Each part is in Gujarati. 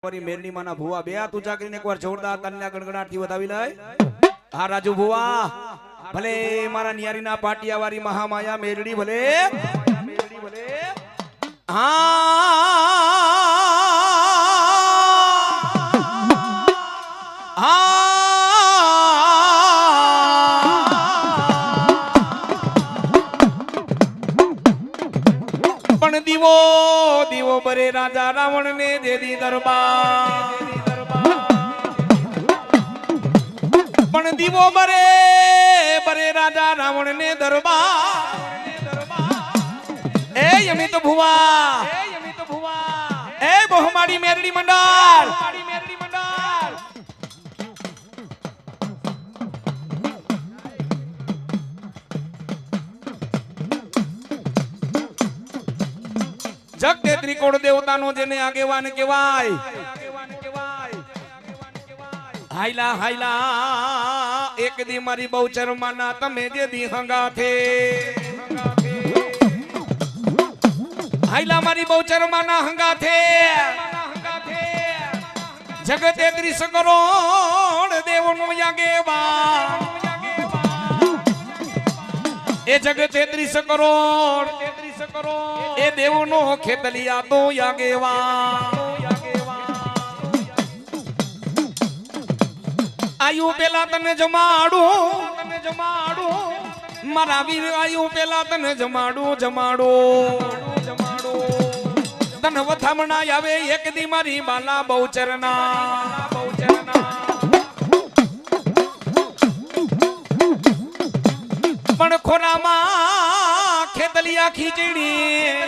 વારી મેરડી માના ભુવા બે હાથ ઊંચા કરીને એકવાર જોરદાર તાલીના ગણગણાટથી વધાવી લઈ. હા રાજુ ભુવા ભલે મારા નિયારીના પાટિયા વાળી મહામાયા મેરડી ભલે પણ દીવો દીવો બરે રાજા રાવણ ને દેદી દરબાર પણ દીવો બરે બરે રાજા રાવણ ને દરબાર એ યમિત ભુવા એ બહુમાડી મેરડી મંડળ જગતે ત્રિકોણ દેવતાનો જેને આગેવાન કહેવાય હાઈલા હાઈલા એક દી મારી બહુચર માના તમે જે દી હંગાથે હાઈલા મારી બહુચર માના હંગાથે જગતે 30 કરોડ દેવનો આગેવાન એ જગતે 30 કરોડ એ દેવનો ખેતલિયા તો આગેવાન આયુ પેલા તને જમાડું મારા વીર આયુ પેલા તને જમાડું તને વથામણા આવે એક દી મારી બાલા બહુચરના પણ ખોરામાં ખેતલિયા ખીચડી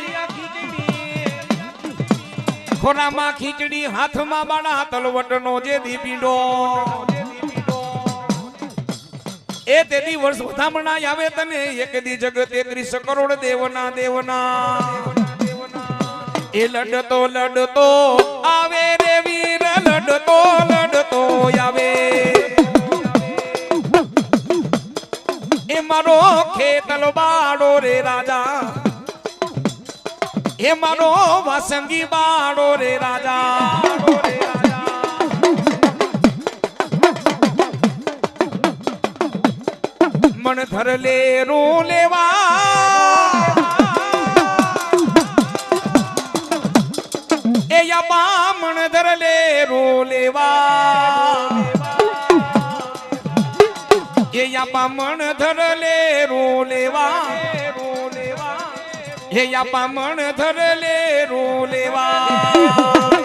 ખોરામાં ખીચડી હાથમાં બાણા તલવટનો જે દીપીડો એ તેદી વર્ષ વધામણા આવે તને એક દી જગત 30 કરોડ દેવના એ લડતો આવે રે વીર લડતો આવે એ મારો ખેતલ બાડો રે રાજા એ મારો વાસંગી બાડો રે રાજા મન ધર લે રો લેવા એ યા મન ધર લે રો લેવા એ યા મન ધર લે રો લેવા હે યા મન ધર લે રો લેવા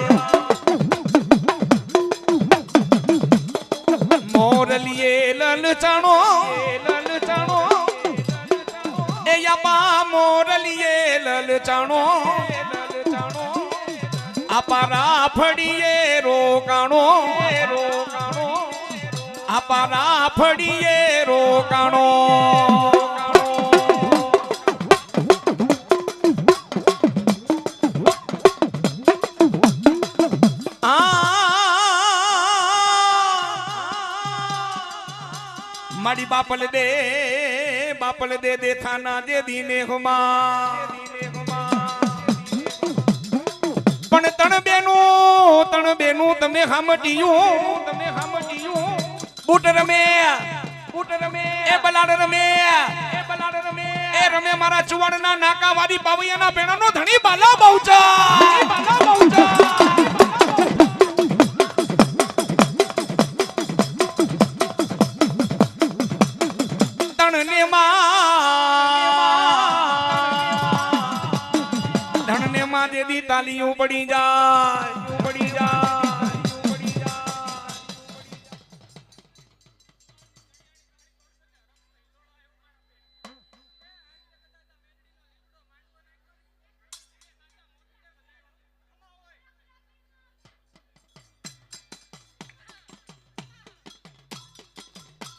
મોરલીએ લલચાણો એ યા મોરલીએ લલચાણો અપારા ફડીએ રોકાણો અપારા ફડીએ રોકાણો મારી બાપલ દે દે થાના દે દીને હુમા પણ તણ બેનું તમે હામટીયું બૂટ રમે એ બલાડ રમે એ રમે મારા ચુવાડના નાકા વાદી પાવૈયાના બેણાનો ધણી બાલા બહુચા ધણને માં દેદી તાલીઓ પડી જાય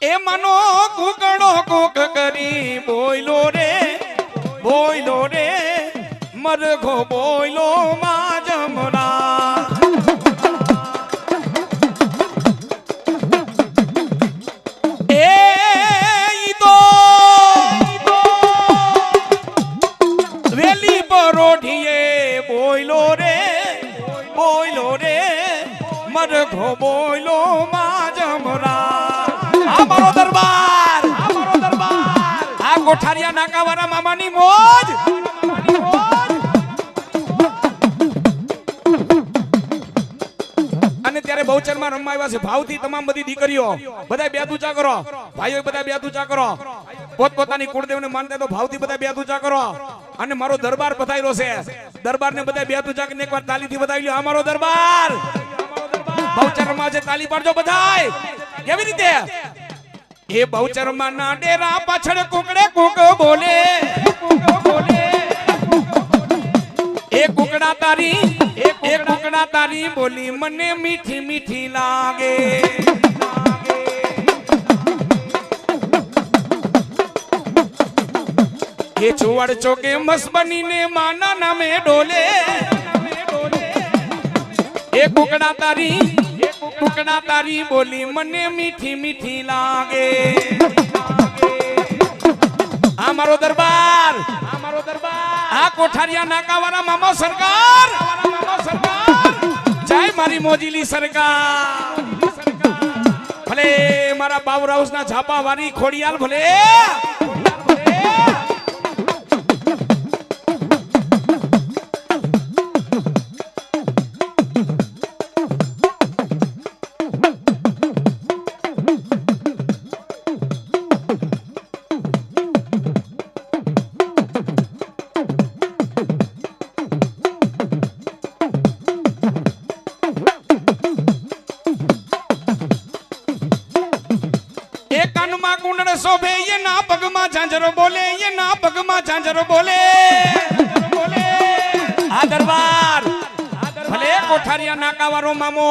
એ મનો કુકડો કુક કરી બોયલો રે મરઘો બોયલો માં જમરા એ તો વેલી પરોઠીએ બોયલો રે મરઘો બોલો માં જમરા આ મારો દરબાર આ કોઠારિયા નાકાવાળા મામાની મોજ અને ત્યારે બહુચરમાં રમવા આવ્યા છે ભાવથી તમામ બધી દીકરીઓ બધા બે ઊંચા કરો ભાઈઓ બધા બે ઊંચા કરો પોતપોતાની કુળદેવને માનતા તો ભાવથી બધા બે ઊંચા કરો અને મારો દરબાર પધાર્યો છે દરબારને બધા બે ઊંચા કરીને એકવાર તાલીથી વધાવી લ્યો આ મારો દરબાર બહુચરમાં છે તાલી પાડજો બધાય કેવી રીતે એ બહુચરમાં ના ડેરા પાછળ કુકડે કુક બોલે એ કુકડા તારી બોલી મને મીઠી મીઠી લાગે એ ચુવાડ ચોકે મસ બનીને માના નામે ડોલે એ કુકડા તારી બોલી મને મીઠી મીઠી લાગે આ મારો દરબાર આ કોઠારિયા નાકાવાળા મામા સરકાર જય મારી મોજીલી સરકાર ભલે મારા બાબર હાઉસ ના છાપા વાળી ખોડિયાલ ભલે શોભે ये ना पगमा झांझरो बोले ये ना पगमा झांझरो बोले આ દરબાર ભલે કોઠારિયા નાકાવાળો મામો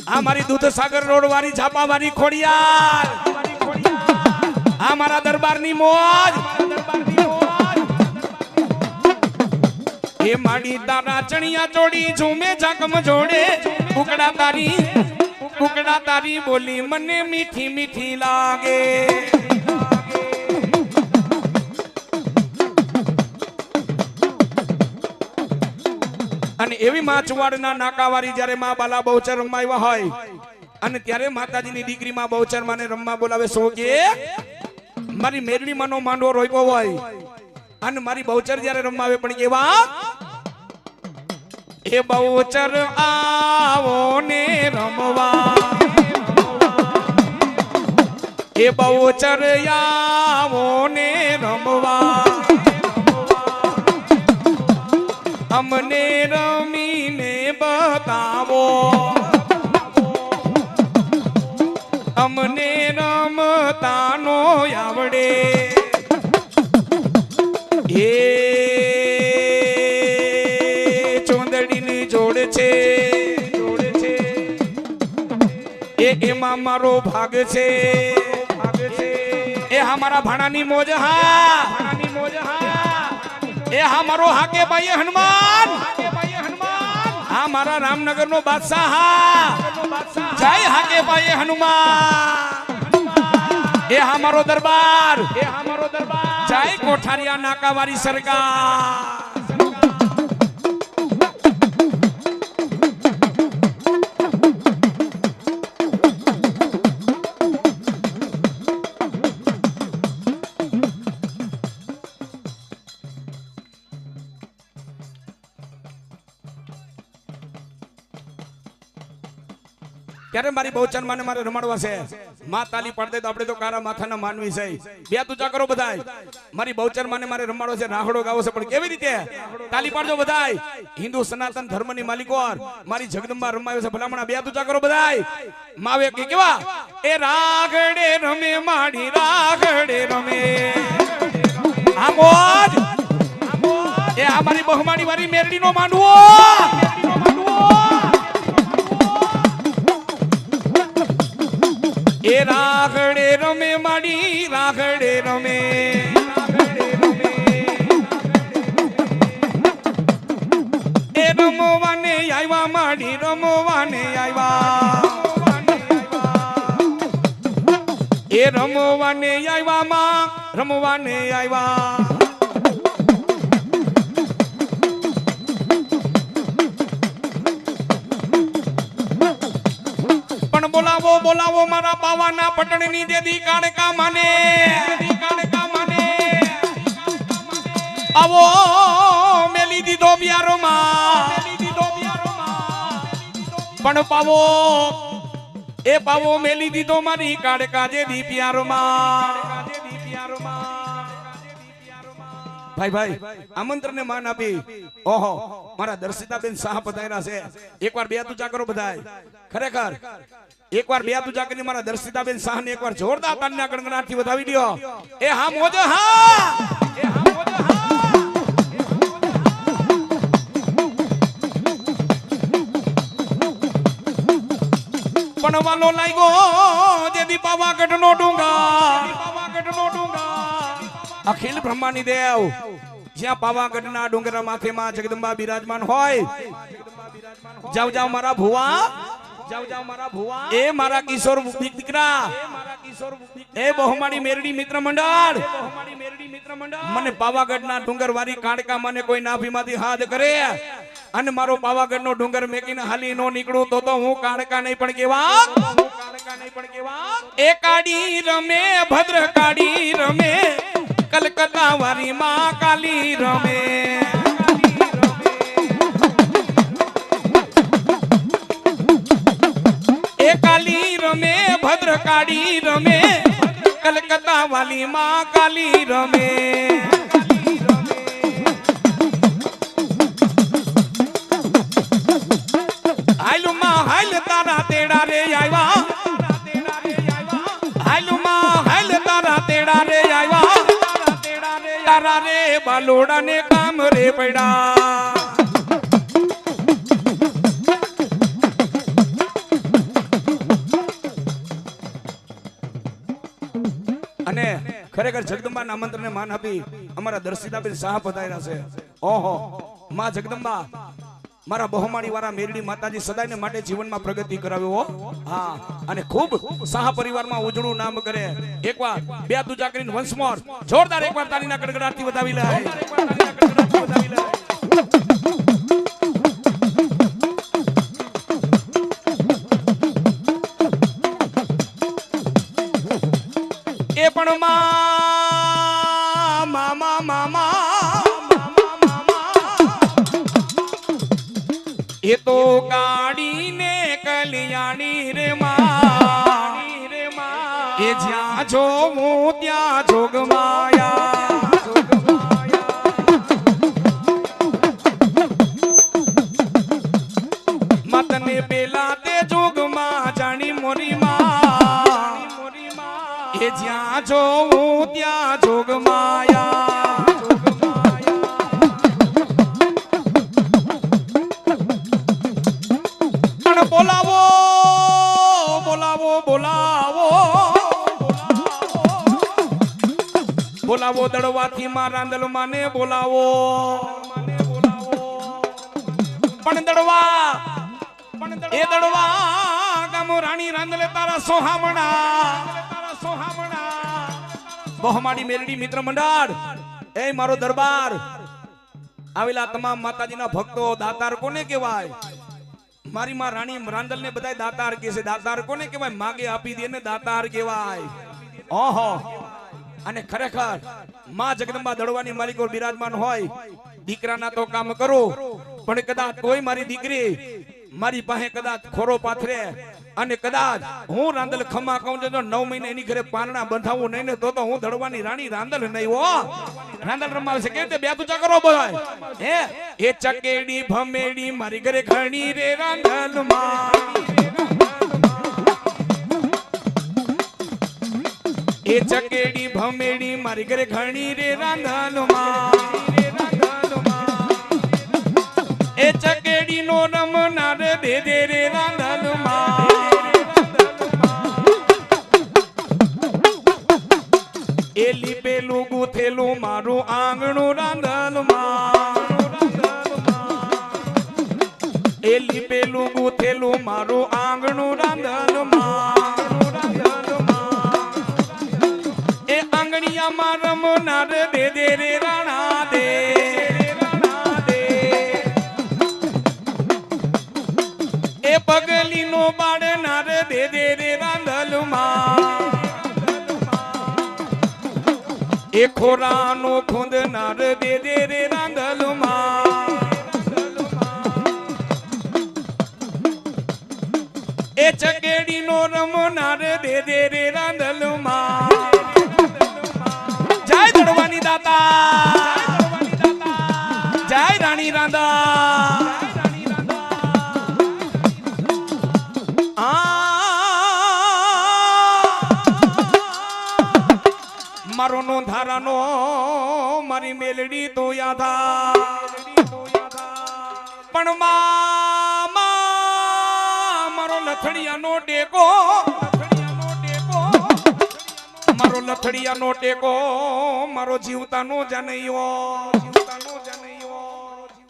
આ મારી દૂધસાગર રોડ વાળી ઝાપા વાળી ખોડિયાર આ મારા દરબારની મોજ એ માડી તારા ચણિયા ચોડી ઝૂમે ઝાકમ જોડે કુકડા તારી બોલી મને મીઠી મીઠી લાગે અને એવી માં ચુવાડના નાકાવાળી જ્યારે માં બાલા બહુચર રમવા આવ્યા હોય અને ત્યારે માતાજીની દીકરી માં બહુચર માને રમવા બોલાવે સો કે મારી મેરડી માનો માંડવો રોપ્યો હોય અને મારી બહુચર જ્યારે રમવા આવે પણ કેવા એ બહુચર આવો ને રમવા એ બહુચર આવો ને રમવા અમને રમીને બતાવો અમને રમતાનો આવડે એ એમાં મારો ભાગ છે એ હમારા ભાણાની મોજ હા એ હા મારો હાકે ભાઈ હનુમાન હા મારા રામનગર નો બાદશાહ હા જય હાકે ભાઈ હનુમાન એ હા મારો દરબાર જય કોઠારિયા નાકાવાળી સરકાર ત્યારે મારી બહુચર માને મારે રમાડવા છે માં તાલી પાડે તો આપણે તો કારા માથાના માનવી છે બે તુજા કરો બધાય મારી બહુચર માને મારે રમાડવો છે રાહડો ગાવો છે પણ કેવી રીતે તાલી પાડજો બધાય હિન્દુ સનાતન ધર્મની માલિકોર મારી જગદંબા રમાયો છે ભલામણા બે તુજા કરો બધાય માવે કે કેવા એ રાગડે રમે માડી રાગડે રમે આ મોજ એ આ મારી બહુમાડી વાળી મેરડીનો માંડવો એ રાગડે રમે માડી રાગડે રમે એ રમવાને આવ્યા માડી રમવાને આવ્યા એ રમવાને આવ્યા માં રમવાને આવ્યા બોલાવો બોલાવો મારા બાવાના પટણની દેદી કાળકા માને આવો મેલી દીધો પ્યારો માં પણ પાવો એ પાવો મેલી દીધો મારી કાળકા જેદી પ્યારો માં ભાઈ ભાઈ આમંત્રણ ને માન આપી ઓહો મારા દર્શિતાબેન શાહ પધાર્યા છે એકવાર બે તુચા કરો બધાય ખરેખર એકવાર બે તુચા કરી મારા દર્શિતાબેન શાહ ને એકવાર જોરદાર તાળીના ગણગણાટથી વધાવી દો એ હા મોજો હા એ હા મોજો હા પણ વાલો લાગ્યો જેદી પાવાગઢનો ડુંગર અખિલ બ્રહ્માની દેવ જ્યાં પાવાગઢના ડુંગરા માથે માં જગદંબા બિરાજમાન હોય જાવ જાવ મારા ભુવા એ મારા કિશોર દીકરા એ બહુમાળી મેરડી મિત્ર મંડળ મને પાવાગઢના ડુંગર વાળી કાળકા મને કોઈ નાભીમાંથી હાથ કરે અને મારો પાવાગઢનો ડુંગર મેકીને હાલી નો નીકળું તો હું કાળકા નહીં પણ કેવા એ કાડી રમે ભદ્ર કાડી રમે કલકત્તા વારી માં કાલી રમે એ કાલી રમે ભદ્ર કાળી રમે કલકત્તા વાલી માં કાલી રમે હાલુમાં હાલ તારા તેડા રે આવ્યા હાલુમાં હાલ તારા તેડા રે આવ્યા તારા રે બાલોડા ને કામ રે પડ્યા અને ખરેખર જગદંબાના આમંત્રણને માન આપી અમારા દર્શિતાબેન શાહ પધાર્યા છે ઓહો માં જગદંબા મારા બહુમાળી વાળા મેરડી માતાજી સદાયને માટે જીવનમાં પ્રગતિ કરાવ્યો હા અને ખૂબ શાહ પરિવારમાં ઉજળું નામ કરે એકવાર બે તુજા કરીને વન્સ મોર જોરદાર એકવાર તાળીના ગડગડાટથી વધાવી લે એ પણ મામા મામા એ તો કાઢીને કલ્યાણી રે માં એ જ્યાં જોવું ત્યાં જોગમાયા મતને પેલા તે જોગમાં જાણી મોરી માં એ જ્યાં જોવું ત્યાં જોગમાયા બોલાવો બોલાવો બોલાવો બોલાવો દડવાથી માં રાંદલ માને બોલાવો પણ દડવા એ દડવા ગામો રાણી રાંદલે તારા સોહામણા બહુમાળી મેરડી મિત્ર મંડળ એ મારો દરબાર આવેલા તમામ માતાજીના ભક્તો દાતાર કોને કહેવાય મારી માં રાણી રાંદલ ને બધાય દાતાર કહે છે દાતાર કોને કહેવાય માગે આપી દે ને દાતાર કહેવાય ઓહો અને ખરેખર માં જગદંબા દડવાની માલિકો બિરાજમાન હોય દીકરાના તો કામ કરો પણ કદાચ કોઈ મારી દીકરી મારી પાસે કદાચ ખોરો પાથરે અને કદાચ હું રાંદલ ખમા કહું તો 9 મહિને એની ઘરે પારણા બંધાવું નહીં ને તો હું દડવાની રાણી રાંદલ નહીં હો રાંદલ રમાવે છે કેવી રીતે બે તુચા કરો બોલાય હે એ ચકેડી ભમેડી મારી ઘરે ઘણી રે રાંદલ માં એ ચકેડી ભમેડી મારી ઘરે ઘણી રે રાંદલ માં એ ચકેડી નો રમનાર દે દે રે રાંદલ માં એ લીપેલું ગુથેલું મારું આંગણું રાંદલ માં એ લીપેલું ગુથેલું મારું આંગણું રાંદલ માં એ આંગણિયામાં રમનાર દે દે રે રાણા દે એ પગલી નો બાળ નાર દે દે રે રાંધલમાં એ ખોરાનો ખૂંદ નાર દે દે રે રાંધલમાં એ ચકેડી નો રમનાર દે દે રે રાંધલમાં જય દડવાની દાતા જય રાણી રાંધા મારો નો ધારાનો મારી મેલડી તો યાદા પણ મારો લથડિયાનો ટેકો મારો લથડિયાનો ટેકો મારો જીવતાનો જાનૈયો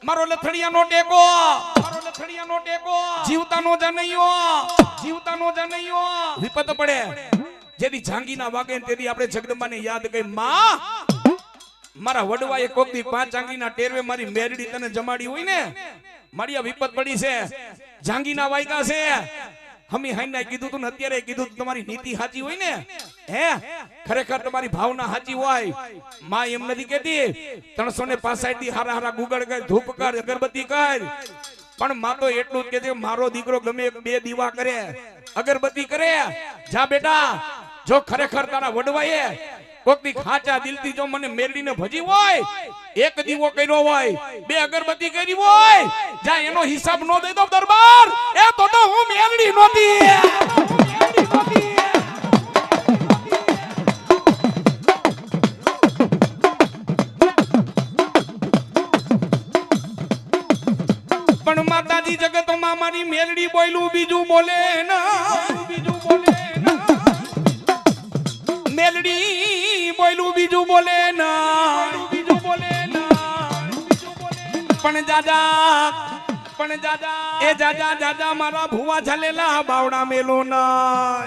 મારો લથડિયાનો ટેકો જીવતાનો જાનૈયો વિપત પડે જેથી જાંગીના વાગે તેથી આપણે જગદંબાને યાદ કરી માં મારા વડવાએ કોકથી 5 જાંગીના ટેરવે મારી મેરડી તને જમાડી હોય ને મારી આ વિપત પડી છે જાંગીના વાયકા છે હમી હાઈના કીધું તું ને અત્યારે કીધું તમારી નીતિ સાચી હોય ને હે ખરેખર તમારી ભાવના સાચી હોય માં એમ નથી કહેતી 365 થી હારા હારા ગુગળ કર ધૂપ કર અગરબત્તી કર પણ માં તો એટલું જ કહે છે મારો દીકરો ગમે 2 દીવા કરે અગરબત્તી કરે જા બેટા જો ખરેખર તારા વડવાએ કોકની ખાચા દિલથી જો મને મેરડીને ભજી હોય એક દીવો કર્યો હોય 2 અગરબત્તી કરી હોય જા એનો હિસાબ નો દે તો દરબાર એ તો હું મેરડી નોતી પણ માતાજી જગતમાં મારી મેરડી બોલ્યું બીજું બોલે ના મેલડી બોલ્યું બીજું બોલે ના પણ જાજા મારા ભુવા ઝાલેલા બાવડા મેલો ના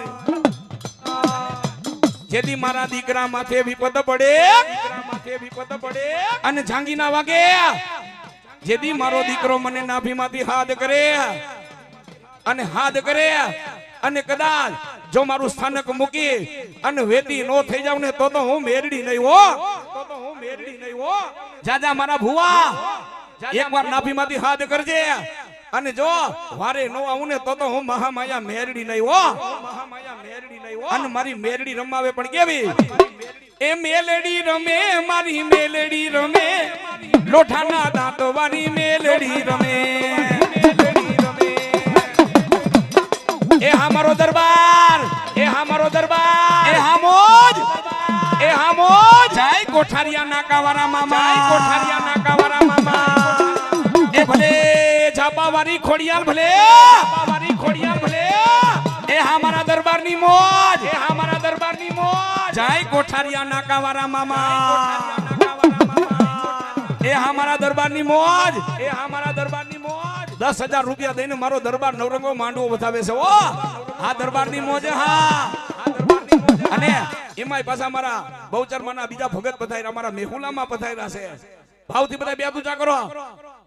જેથી મારા દીકરા માથે વિપત પડે અને જાંગીના વાગે જેથી મારો દીકરો મને નાભીમાંથી હાથ કરે અને કદાચ જો મારું સ્થાનક મૂકી અને વેતી નો થઈ જાવ ને તો હું મેરડી નહીં હો જાજા મારા ભુવા એકવાર નાભીમાંથી હાથ કરજે અને જો વારે નો આવું ને તો હું મહામાયા મેરડી નહીં હો અને મારી મેરડી રમાવે પણ કેવી એ મેલડી રમે મારી મેલડી રમે લોઠાના દાંત વાળી મેલડી રમે એ હામારો દરબાર એ હામારો દરબાર એ હામોજ જય કોઠારિયા નાકાવાળા મામા એ ભલે ઝાપાવાળી ખોડિયાલ ભલે એ હામારા દરબારની મોજ જય કોઠારિયા નાકાવાળા મામા એ હામારા દરબારની મોજ 10,000 રૂપિયા દઈને મારો દરબાર નવરંગો માંડવો બતાવે છે ઓ આ દરબારની મોજે હા અને એમાંય પાછા મારા બહુચરમાના બીજા ભગત પધાર્યા મારા મેહુલામાં પધાર્યા છે ભાવથી બધા બે પૂજા કરો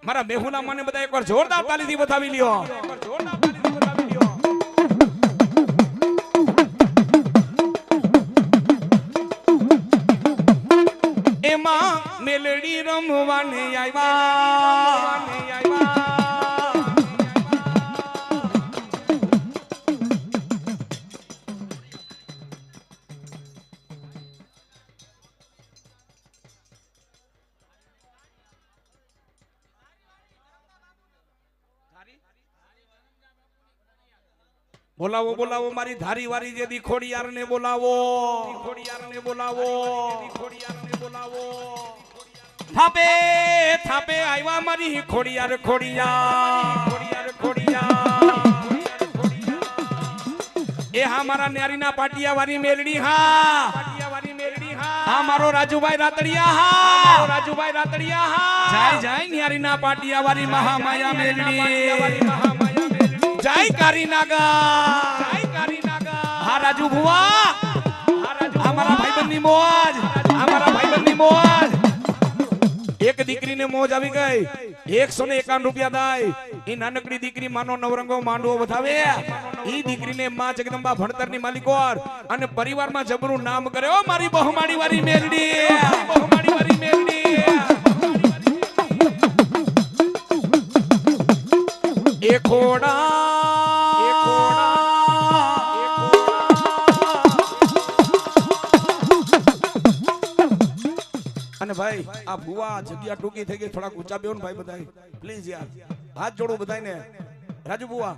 મારા મેહુલામાં ને બધા એકવાર જોરદાર તાલીથી બતાવી લ્યો એમાં મેલડી રમવાને આવ્યા બોલાવો મારી ધારી વારી જેદી ખોડિયાર ને બોલાવો થાપે આવ્યા મારી ખોડિયાર એ હા મારા ન્યારીના પાટિયા વાળી મેલડી હા મારો રાજુભાઈ રાતડિયા જય ન્યારીના પાટિયા વાળી મહામાયા મેલડી જય કારીનાગા હા રાજુ ભુવા અમારા ભાઈબંધની મોજ એક દીકરીને મોજ આવી ગઈ 151 રૂપિયા દાય ઈ નાનકડી દીકરી માનો નવરંગો માંડવો વધાવે ઈ દીકરીને માં જગદંબા ભણતરની માલિકોર અને પરિવારમાં જબરું નામ કરે ઓ મારી બહુમાડી વાળી મેલડી બહુમાડી વાળી મેલડી એ ખોડા અને ભાઈ આ ભુવા જગ્યા ટૂંકી થઈ ગઈ થોડા ઊંચા બેહો ને ભાઈ બધાય પ્લીઝ યાર હાથ જોડો બધાયને રાજુ ભુવા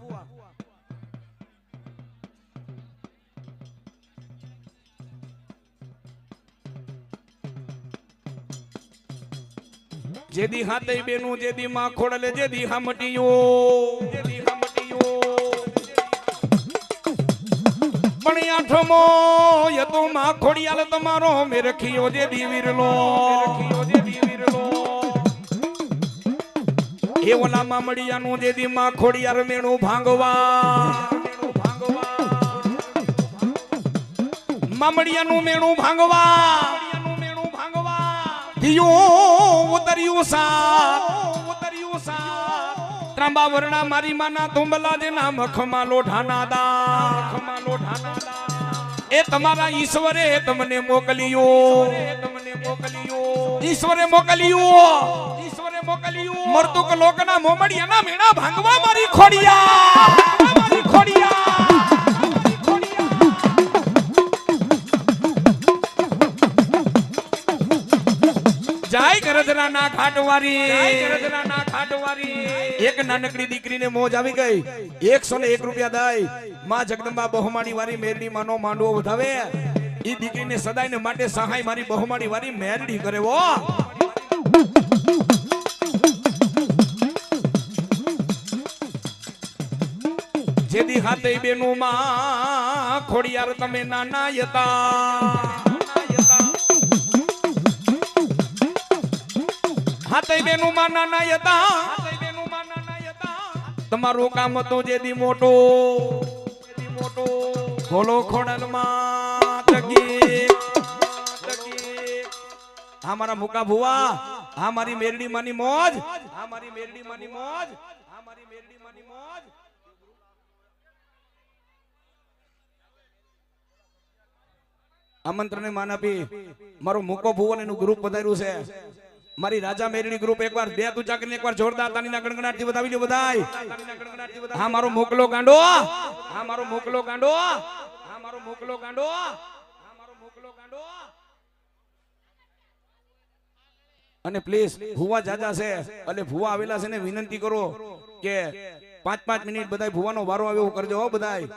જેદી હાથે બેનું જેદી માં ખોડલે જેદી હામટીયો પણ આઠમો યતો માં ખોડિયાલ તમારો મે રખિયો જેદી વીરલો એ ઓલા મામડિયાનું જેદી માં ખોડિયાર મેણું ભાંગવા મામડિયાનું મેણું ભાંગવા ઉતર્યું સાત ત્રાંબા વર્ણા મારી માના તુંબલા દેના મખમાં લોઢાના દા એ તમારા ઈશ્વરે તમને મોકલ્યું ઈશ્વરે મોકલ્યું મરતુક લોકના મોમડિયાના મેણા ભાંગવા મારી ખોડિયા જાય ગરજના ખાટવારી એક નાનકડી દીકરીને મોજ આવી ગઈ 101 રૂપિયા દાય માં જગદંબા બહુમાડી વાળી મેરડી માનો માંડવો વધાવે ઈ દીકરીને સદાયને માટે સહાય મારી બહુમાડી વાળી મેરડી કરે વો જેદી હાથે બેનું માં ખોડિયાર તમે નાના હતા હાથે બેનું માં નાના હતા તમારું કામ હતું જેદી મોટો ખોલો ખોડલમાં હા મારા મુકા ભુવા હા મારી મેરડી માની મોજ આમંત્રણને માન આપી મારો મુકો ભુવન એનું ગ્રુપ વધાર્યું છે મારી રાજા મેરડી ગ્રુપ એકવાર બે તુચા કરીને એકવાર જોરદાર તાલીના ગણગણાટથી વધાવી લો બધાય હા મારો મોકલો ગાંડો અને પ્લીઝ ભુવા જાજા છે એટલે ભુવા આવેલા છે ને વિનંતી કરો કે 5 મિનિટ બધાય ભુવાનો વારો આવે એવું કરજો હો બધાય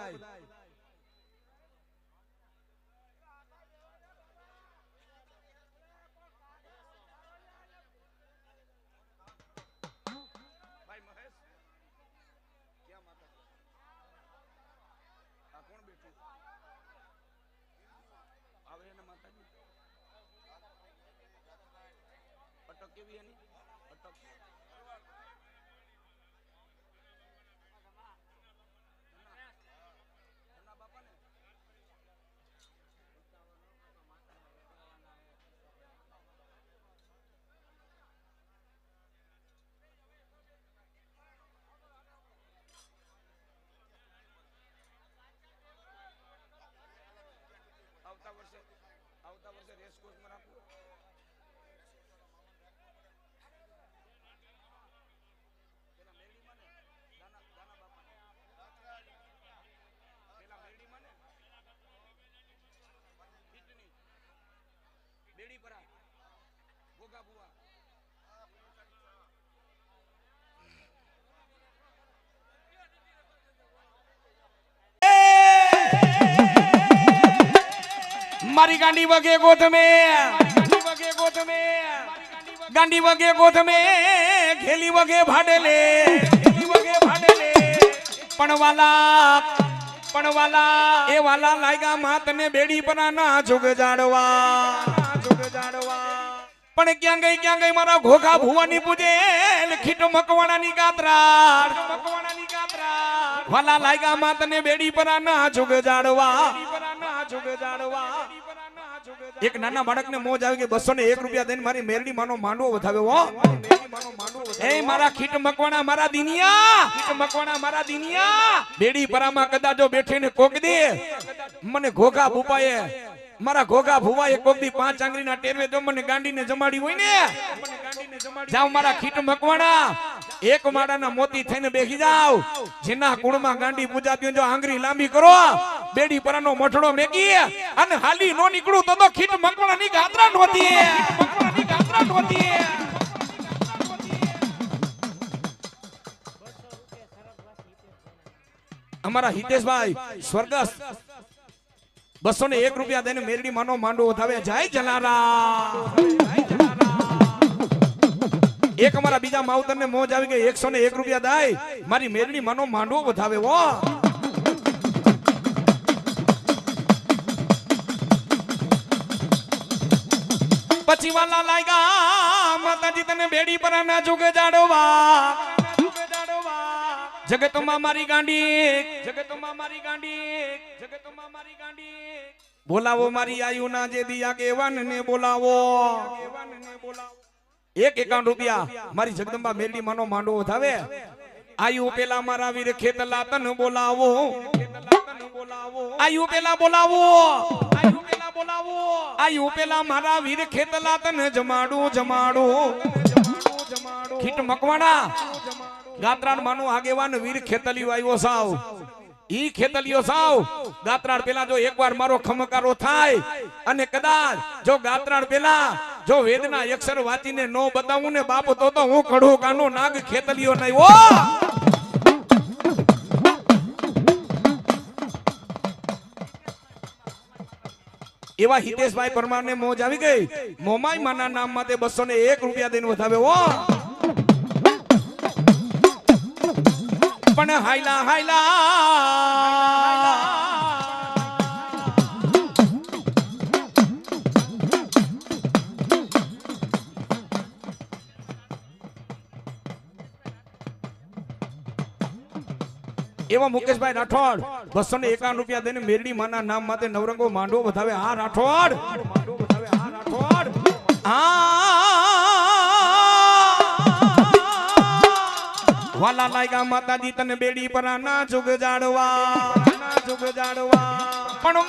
આવતા વર્ષે રેસ કોર્સમાં રાખવું પેલા મેરડીમાં ને દાના બાપા પેલા મેરડીમાં ને હિટની બેડી પરા ગોગા બુવા મારી ગાંડી વગે ગોથ મે ખેલી વગે ભાડેલે પણ વાલા એ વાલા લાગ્યા માતને બેડી પરાના જુગ જાડવા પણ ક્યાં ગઈ મારા ઘોઘા ભુવાની પૂજેલ ખીટ મકવાણાની કાતરા વાલા લાગ્યા માતને બેડી પરાના જુગ જાડવા એક નાના બાળકને મોજ આવી કે 201 રૂપિયા દઈને મારી મેરડી માનો માંડવો વધાવ્યો હો એ મારા ખીટ મકવાણા મારા દિનિયા, ખીટ મકવાણા મારા દિનિયા, બેડી પરામાં કદાચ જો બેઠીને કોક દે મને ઘોઘા ભૂપાએ, મારા ઘોઘા ભુવાએ કોક દી 5 આંગળીના ટેરવે જો મને ગાંડીને જમાડી હોય ને, જાવ મારા ખીટ મકવાણા એક માળાના મોતી થઈને બેસી જાવ, જેના કુળમાં ગાંડી પૂજાતી જો આંગળી લાંબી કરો, બેડી પરાનો મઠડો મેકી અને હાલી નો નીકળું તો ખીટ મકવાણાની ગાત્રા નહોતી, મકવાણાની ગાત્રા નહોતી. અમારા હિતેશભાઈ સ્વર્ગસ્થ 201 રૂપિયા દઈને મેરડી માનો માંડવો વધાવે. જય જલારામ. એક અમારા બીજા માવતર ને મોજ આવી ગઈ, 101 રૂપિયા દાય મારી મેરડી માનો માંડવો વધાવે. વો પછી વાલા લાગ્યા માતાજી તને બેડી પર ના જોગે જાડવા, જગતમાં મારી ગાંડી, જગતમાં મારી ગાંડી, જગતમાં મારી ગાંડી. બોલાવો મારી આયુના જે દિયા કેવાન ને બોલાવો, કેવાન ને બોલાવો. 51 રૂપિયા મારી જગદંબા મેરડી માનો માંડવો વધાવે. આયુ પેલા મારા વીર ખેતલા તન બોલાવો, આયુ પેલા બોલાવો, આયુ પેલા બોલાવો, આયુ પેલા મારા વીર ખેતલા તન જમાડું જમાડું જમાડું. ખીટ મકવાણા ગાત્રાણ માનો આગેવાન વીર ખેતલિયો આવ્યો સાવ, ઈ ખેતલિયો સાવ ગાત્રાણ પેલા જો એકવાર મારો ખમકારો થાય અને કદાચ જો ગાત્રાણ પેલા જો વેદના અક્ષર વાંચીને નો બતાવું ને બાપ તો હું કડો કાનો નાગ ખેતલિયો નહીં. ઓ એવા હિતેશભાઈ પરમાર ને મોજ આવી ગઈ. મોમાઈ માના નામ માટે 201 રૂપિયા દઈને વધાવે. ઓ પણ હાઈલા હાઈલા એવા મુકેશભાઈ રાઠોડ 251 રૂપિયા દઈને મેરડી માના નામ માટે નવરંગો માંડવો વધાવે. હા રાઠોડ, માંડવો વધાવે. હા રાઠોડ. વાલા લાગ્યા માતાજી તને બેડી પર ના જુગ જાડવા, ના જુગ જાડવા. પણ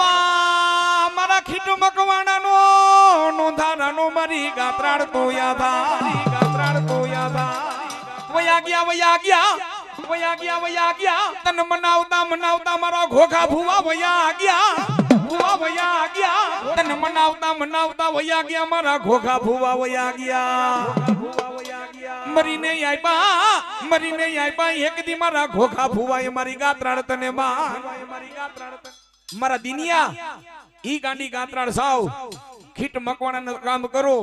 મારા ખીટ મકવાણાનો નોંધારાનો મારી ગાત્રાળ તો યાદા, ગાત્રાળ તો યાદા. વયા ગયા વયા ગયા વયા ગયા વયા ગયા, તન મનાવતા મનાવતા મારા ઘોઘા ભુવા વયા ગયા, ભુવા વયા ગયા. તન મનાવતા મનાવતા વયા ગયા મારા ઘોઘા ભુવા વયા ગયા, મરીને આપ્યા, મરીને આપ્યા. એક દી મારા ઘોઘા ભુવાએ મારી ગાત્રાળ તને માં, મારા દિનિયા ઈ ગાંડી ગાત્રાળ સાવ ખીટ મકવાણાનું કામ કરો,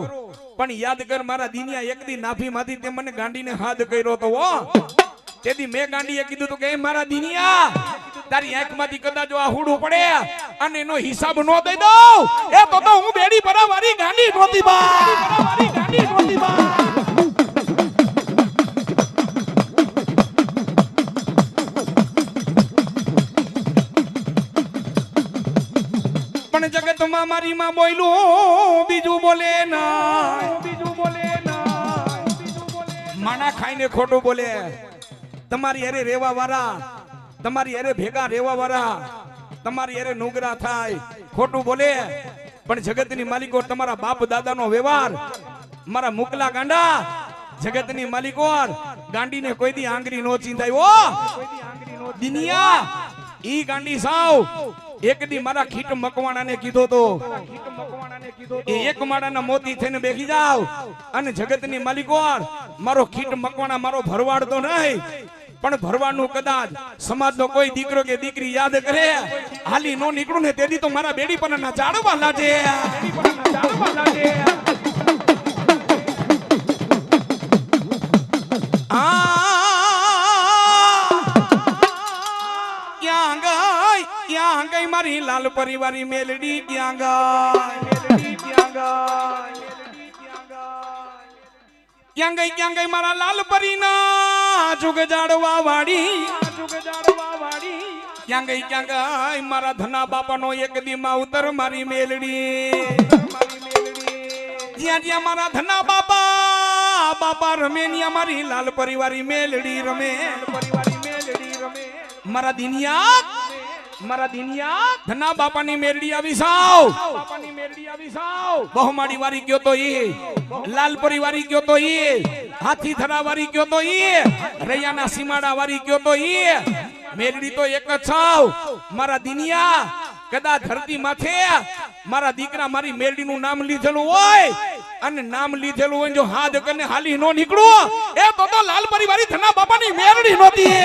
પણ યાદ કર મારા દિનિયા એક દી નાભી માંથી તે મને ગાંડીને હાથ કર્યો તો. તેથી મેં ગાંડીએ કીધું તો કે મારા દિનિયા તારી આંખમાંથી કદાચ આ હુડું પડે અને એનો હિસાબ નો દઈ દઉં એ તો હું બેડી પર મારી ગાંડી નોતી બા, મારી ગાંડી નોતી બા. પણ જગતમાં મારી માં બોલ્યું બીજું બોલે ના, બીજું બોલે ના, માણા ખાઈને ખોટું બોલે. તમારી અરે રેવા વાળા, તમારી અરે ભેગા રેવા વાળા, તમારી અરે નુગરા થાય ખોટું બોલે, પણ જગતની માલિકો તમારા બાપ દાદાનો વ્યવહાર મારા મુકલા ગાંડા જગતની માલિકો ગાંડીને કોઈ દી આંગળી નો ચિંતાય. ઓ દિનિયા ઈ ગાંડી સાવ એક દી મારા ખીટ મકવાણાને કીધો તો એક માળાના મોતી થઈને બેસી જાવ અને જગતની માલિકો મારો ખીટ મકવાણા મારો ભરવાડ તો નહીં પણ ભરવાનું કદાચ સમાજનો કોઈ દીકરો કે દીકરી યાદ કરે હાલી નો નીકળું ને તેથી તો મારા બેડી પરના ચાડવા લાગે, બેડી પરના ચાડવા લાગે. ક્યાં ગઈ મારી લાલ પરિવારી મેલડી, ક્યાં ગઈ મેલડી, ક્યાં ગઈ, ક્યાં ગઈ મારા લાલ પરીના જુગ જાડવા વાડી, જુગ જાડવા વાડી. ક્યાં ગઈ મારા ધના બાપાનો એક દી માવતર મારી મેલડી, જ્યાં જ્યાં મારા ધના બાપા બાપા રમે ની અમારી લાલ પરિવારી મેલડી રમે મારા દિનિયા ધના બાપાની મેરડી આવી સાવ બહુમાડી વારી ગયો તો ઈ લાલ પરિવારી ગયો તો ઈ હાથી થરા વારી ગયો તો ઈ રૈયાના સીમાડા વારી ગયો તો ઈ મેરડી તો એક જ છાવ મારા દિનિયા કદાચ ધરતી માથે મારા દીકરા મારી મેરડી નું નામ લીધેલું હોય અને નામ લીધેલું હોય જો હાથ કરીને હાલી નો નીકળું એ તો લાલ પરિવારી ધના બાપાની મેરડી નહોતી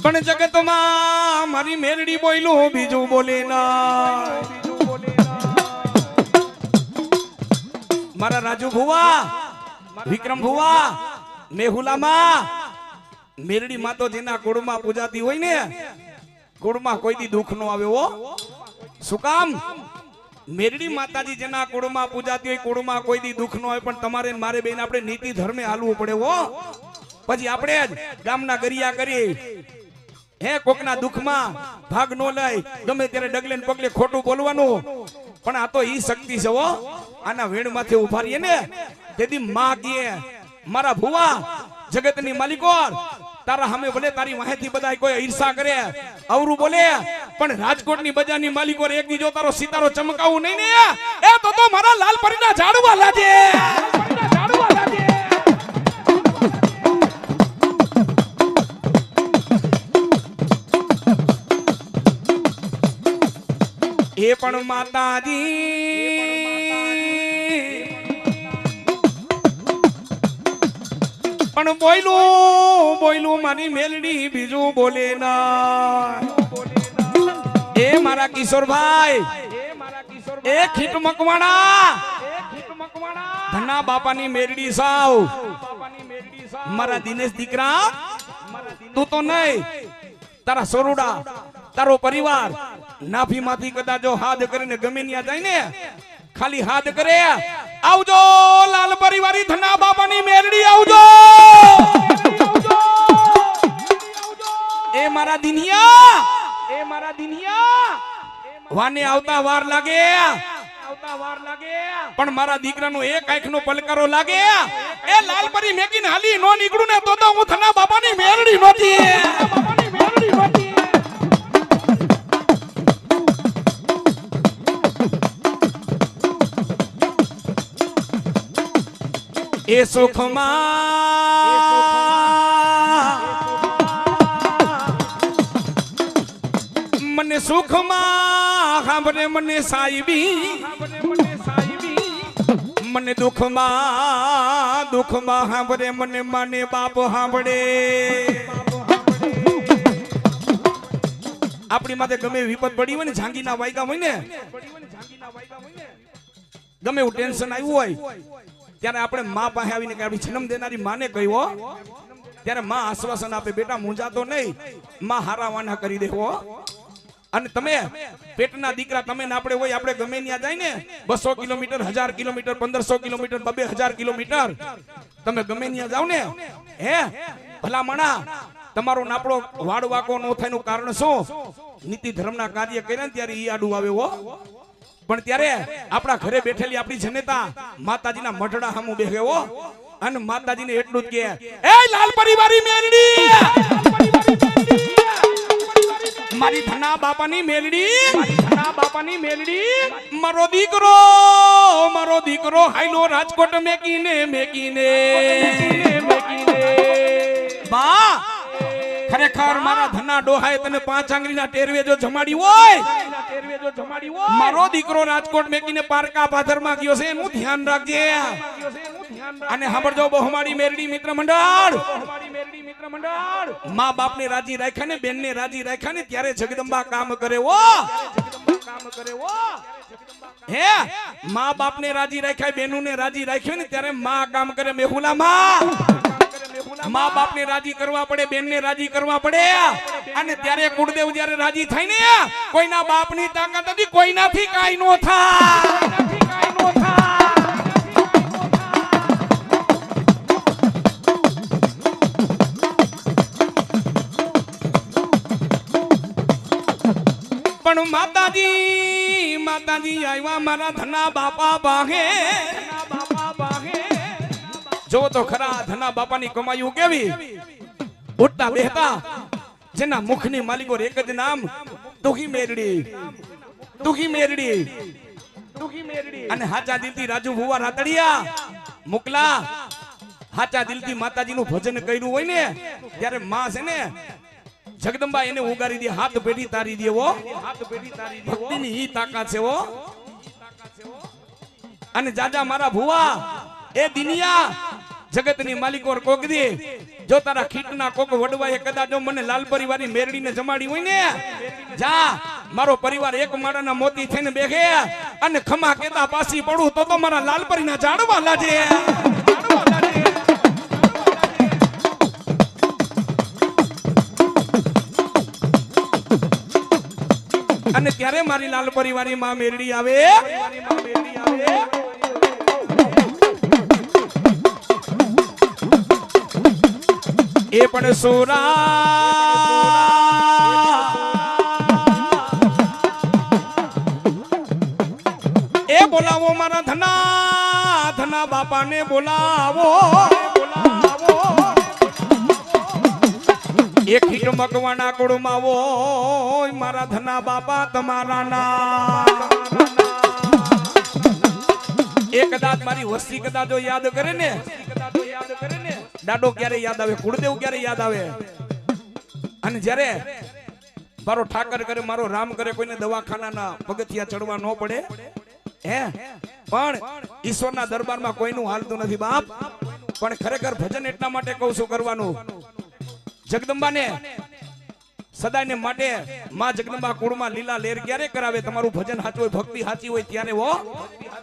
પણ જગતમાં મારી મેરડી બોલ્યું બીજું બોલે ના મારા રાજુ ભુવા વિક્રમ ભુવા મેહુલામાં મેરડી માં તો જેના કુળમાં પૂજાતી હોય ને કુળમાં કોઈ દી દુઃખ નો આવે હો શું કામ મેરડી માતાજી જેના કુળમાં પૂજાતી હોય કુળમાં કોઈ દી દુઃખ નો આવે પણ તમારે મારે બેન આપણે નીતિ ધર્મે હાલવું પડે હો પછી આપણે જ ગામના ગરિયા કરી હે કોકના દુઃખમાં ભાગ નો લઈ ગમે ત્યારે ડગલે ને પગલે ખોટું બોલવાનું પણ આ તો ઈ શક્તિ છે હો આના વેણ માથે ઉભા રહીએ ને તેથી માં કહે મારા ભુવા જગતની માલિકો તારા સામે ભલે તારી વાહેથી બધા કોઈ ઈર્ષા કરે અવરું બોલે પણ રાજકોટની બજારની માલિકો એક દીજો તારો સિતારો ચમકાવું નહીં ને એ તો મારા લાલ પરીના ઝાડવા લાજે એ પણ માતાજી પણ બોયલું મારી મેલડી બીજું બોલે ના એ મારા કિશોરભાઈ એ ખીટ મકવાણા ધના બાપાની મેરડી સાવ મારા દિનેશ દીકરા તું તો નહીં તારા સોરુડા તારો પરિવાર નાભી માંથી કદાચ જો હાથ કરીને ગમે ત્યાં જાય ને ખાલી હાથ કરે આવજો લાલ પરિવારી ધના બાપાની મેરડી આવજો એ મારા દિનિયા વાને આવતા વાર લાગે પણ મારા દીકરાનો એક આંખનો પલકારો લાગે એ લાલ પરી મેકીને હાલી નો નીકળું ને તો હું ધના બાપાની મેરડી નહોતી એ સુખમાં મને સુખમાં સાંભળે મને સાઈબી મને દુઃખમાં સાંભળે મને માને બાપ સાંભળે આપણી માથે ગમે વિપત પડી હોય ને જાંગીના વાયગા હોય ને ગમે એવું ટેન્શન આવ્યું હોય ત્યારે આપણે માં પાસે આવીને કે આપણી જન્મ દેનારી માને કહ્યો ત્યારે માં આશ્વાસન આપે બેટા મૂંઝાતો નહીં માં હારાવાના કરી દેવો અને તમે પેટના દીકરા તમે ને આપણે હોય આપણે ગમે ત્યાં જાય ને 200 કિલોમીટર 1000 કિલોમીટર 1500 કિલોમીટર 2000 કિલોમીટર તમે ગમે ત્યાં જાવ ને હે ભલા મણા તમારો નાપડો વાડ વાકો નો થાય નું કારણ શું નીતિ ધર્મના કાર્ય કર્યા ને ત્યારે ઈ આડું આવે હો પણ ત્યારે આપણા ઘરે બેઠેલી આપણી જનતા માતાજીના મઢડા સામું બેસે હો અને માતાજીને એટલું જ કે એ લાલ પરિવારી મેરડી મારી ધના બાપાની મેલડી મારો દીકરો હાઈલો રાજકોટ મેકીને બા ખરેખર મારા ધના ડોહાએ તને 5 આંગળીના ટેરવે જો જમાડી હોય મારો દીકરો રાજકોટ મેકીને પારકા પાથરમાં ગયો છે એનું ધ્યાન રાખજે અને સાંભળજો બહુમાડી મેરડી મિત્ર મંડળ માં બાપને રાજી રાખ્યા ને બેનને રાજી રાખ્યા ને ત્યારે જગદંબા કામ કરે હો હે માં બાપને રાજી રાખ્યા બેનુને રાજી રાખ્યો ને ત્યારે માં કામ કરે મેહુલા માં બાપને રાજી કરવા પડે બેનને રાજી કરવા પડે અને ત્યારે કુળદેવ જ્યારે રાજી થાય ને કોઈના બાપની તાકાત નથી કોઈનાથી કાઈ નો થાય પણ માતાજી આવ્યા મારા ધના બાપા બાહે જો તો ખરા ધના બાપાની કમાયું કેવી ઉઠતા બેહતા જેના મુખની માલિકો એક જ નામ દુખી મેરડી અને હાચા દિલથી રાજુ ભુવા રાતડિયા મુકલા હાચા દિલથી માતાજીનું ભજન કર્યું હોય ને ત્યારે માં છે ને જગદંબા એને ઉગારી દે હાથ પેઢી તારી દેવો ભક્તિની ઈ તાકાત છે વો અને જાજા મારા ભુવા એ દિનિયા જગતની માલિકો કોક દે જો તારા ખીટના કોક વડવાએ કદાચ જો મને લાલ પરિવારની મેરડીને જમાડી હોય ને જા મારો પરિવાર એક માળાના મોતી થઈને બેઠે અને ખમા કેતા પાછી પડું તો મારા લાલપરીના ઝાડવા લાજે અને ત્યારે મારી લાલ પરિવારની માં મેરડી આવે એ પણ સોરા એ બોલાવો મારા ધના બાપાને બોલાવો એક હીટ મકવાના કુળમાં હોય મારા ધના બાપા તમારા નામ એ કદાચ મારી વસ્તી કદાચ જો યાદ કરે ને દાડો ક્યારે યાદ આવે કુળદેવ ક્યારે યાદ આવે અને જ્યારે મારો ઠાકર કરે મારો રામ કરે કોઈને દવાખાનાના પગથિયા ચડવા ન પડે હે પણ ઈશ્વરના દરબારમાં કોઈનું હાલતું નથી બાપ પણ ખરેખર ભજન એટલા માટે કહું છું કરવાનું જગદંબાને સદાયને માટે માં જગદંબા કુળમાં લીલા લેર ક્યારે કરાવે તમારું ભજન સાચું હોય ભક્તિ સાચી હોય ત્યારે હો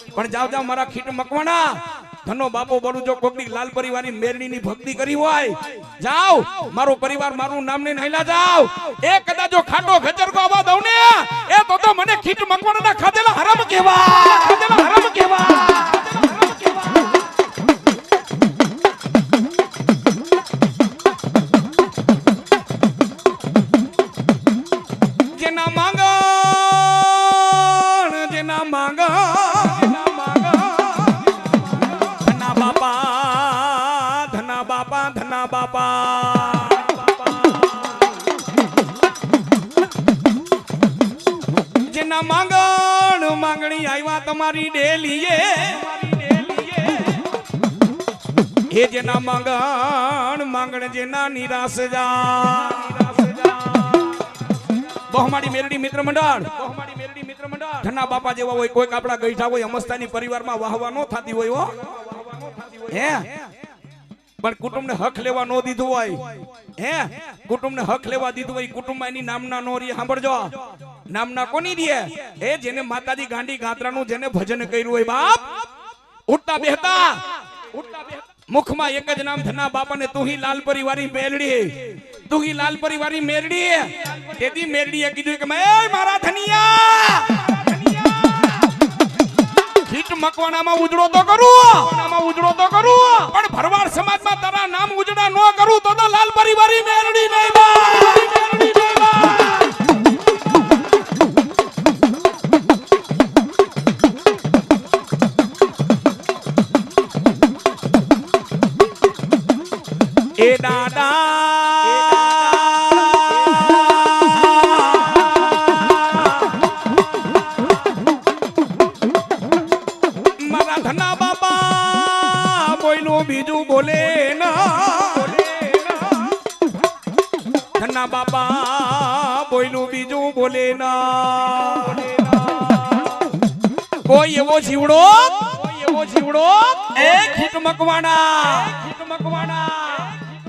પણ જાવ મારા ખીટ મકવાણા ધનો બાપો બોલું જો કોકની લાલ પરિવારની મેરડીની ભક્તિ કરી હોય જાવ મારો પરિવાર મારું નામ લઈને હેલા જાવ એ કદાચ જો ખાટો ગજરકો આવા દઉં ને એ તો મને ખીટ મકવાણાના ખાધેલા હરામ કહેવા જેના માંગણ ધના બાપા જેના માંગણી આવ્યા તમારી ડેલીએ એ જેના માંગણ જેના નિરાશ જા બહમાડી મેરડી મિત્ર મંડળ ધના બાપા જેવા હોય કોઈક આપણા ગઈઠા હોય અમસ્તાની પરિવારમાં વાહવા નો થતી હોય હો હે પણ કુટુંબને હક લેવા નો દીધું હોય હે કુટુંબને હક લેવા દીધું હોય કુટુંબમાં એની નામના નો રે સાંભળજો નામના કોની દે એ જેને માતાજી ગાંડી ગાત્રાનું જેને ભજન કર્યું હોય બાપ ઉઠતા બેહતા મુખમાં એક જ નામ ધના બાપાને તુહી લાલ પરિવારી મેરડી તુહી લાલ પરિવારી મેરડી તેથી મેરડીએ કીધું કે મારા ધનિયા ખીટ મકવાણામાં ઉજળો તો કરું પણ ભરવાડ સમાજમાં તારા નામ ઉજળા ન કરું તો લાલ પરિવારી મેરડી નહીં એ દાદા મારા ધના બાપા કોઈનું બીજું બોલે ના ધના બાપા કોઈનું બીજું બોલે ના કોઈ એવો જીવડો એ ખીટ મકવાણા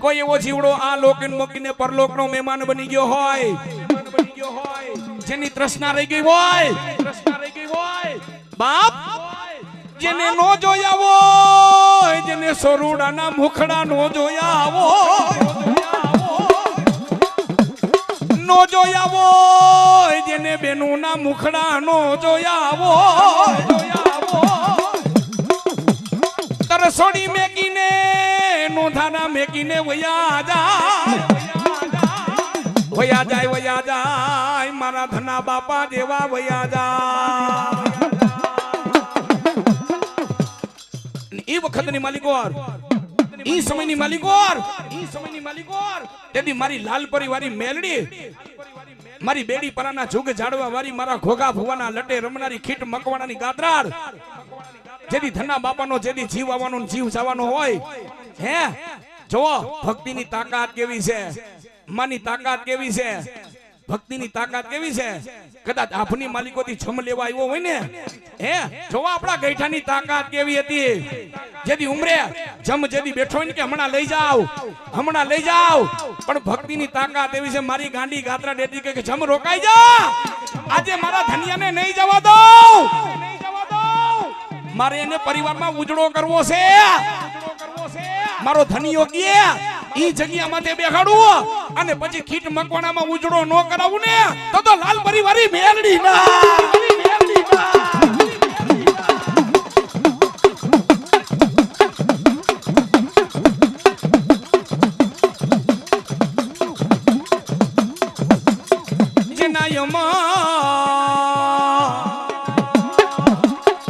કોઈ એવો જીવડો આ લોક મૂકીને પરલોકનો મહેમાન બની ગયો હોય જેની તૃષ્ણા રહી ગઈ હોય બાપ જેને નો જોયા હોય જેને સોરુડાના મુખડા નો જોયા હોય જેને બેનુના મુખડા નો જોયા હોય તરસોડી મેકીને નોંધાના મેકીને વયા વયા જાય મારા ધના બાપા જેવા વયા જાય એ વખતની માલિકોર ઈ સમયની માલિકોર તેથી મારી લાલ પરિવારી મેલડી મારી બેડી પરાના જુગ ઝાડવા વાળી મારા ઘોઘા ભુવાના લટે રમનારી ખીટ મકવાણાની ગાત્રાર જેથી ધના બાપાનો જેથી જીવ આવવાનો જીવ જવાનો હોય હે જો ભક્તિની તાકાત કેવી છે માની તાકાત કેવી છે ભક્તિની તાકાત કેવી છે કદાચ આભની માલિકોથી જમ લેવા આવ્યો હોય ને હે જો આપણા ગઈઠાની તાકાત કેવી હતી જેથી ઉમરે જમ જેથી બેઠો હોય ને કે હમણાં લઈ જાવ પણ ભક્તિની તાકાત એવી છે મારી ગાંડી ગાત્રા ડેટી કે જમ રોકાઈ જા આજે મારા ધનિયાને નહીં જવા દો મારે એને પરિવારમાં ઉજળો કરવો છે મારો ધનિયો કે ઈ જગ્યામાંથી બેહાડું અને પછી ખીટ મકવાણામાં ઉજળો ન કરાવું ને તો લાલ પરિવારી મેલડી ના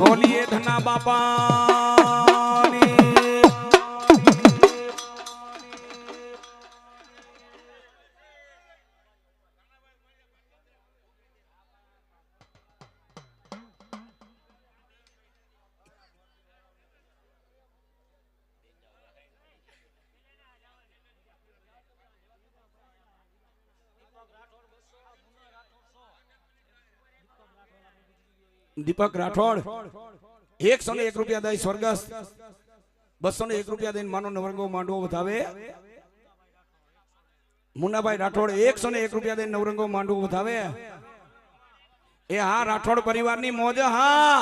બોલીએ ધના બાપા દીપક રાઠોડ 101 રૂપિયા દઈ સ્વર્ગસ્થ 201 રૂપિયા દઈને માનો નવરંગો માંડવો વધાવે મુન્નાભાઈ રાઠોડ 101 રૂપિયા દઈને નવરંગો માંડવો વધાવે એ હા રાઠોડ પરિવારની મોજ હા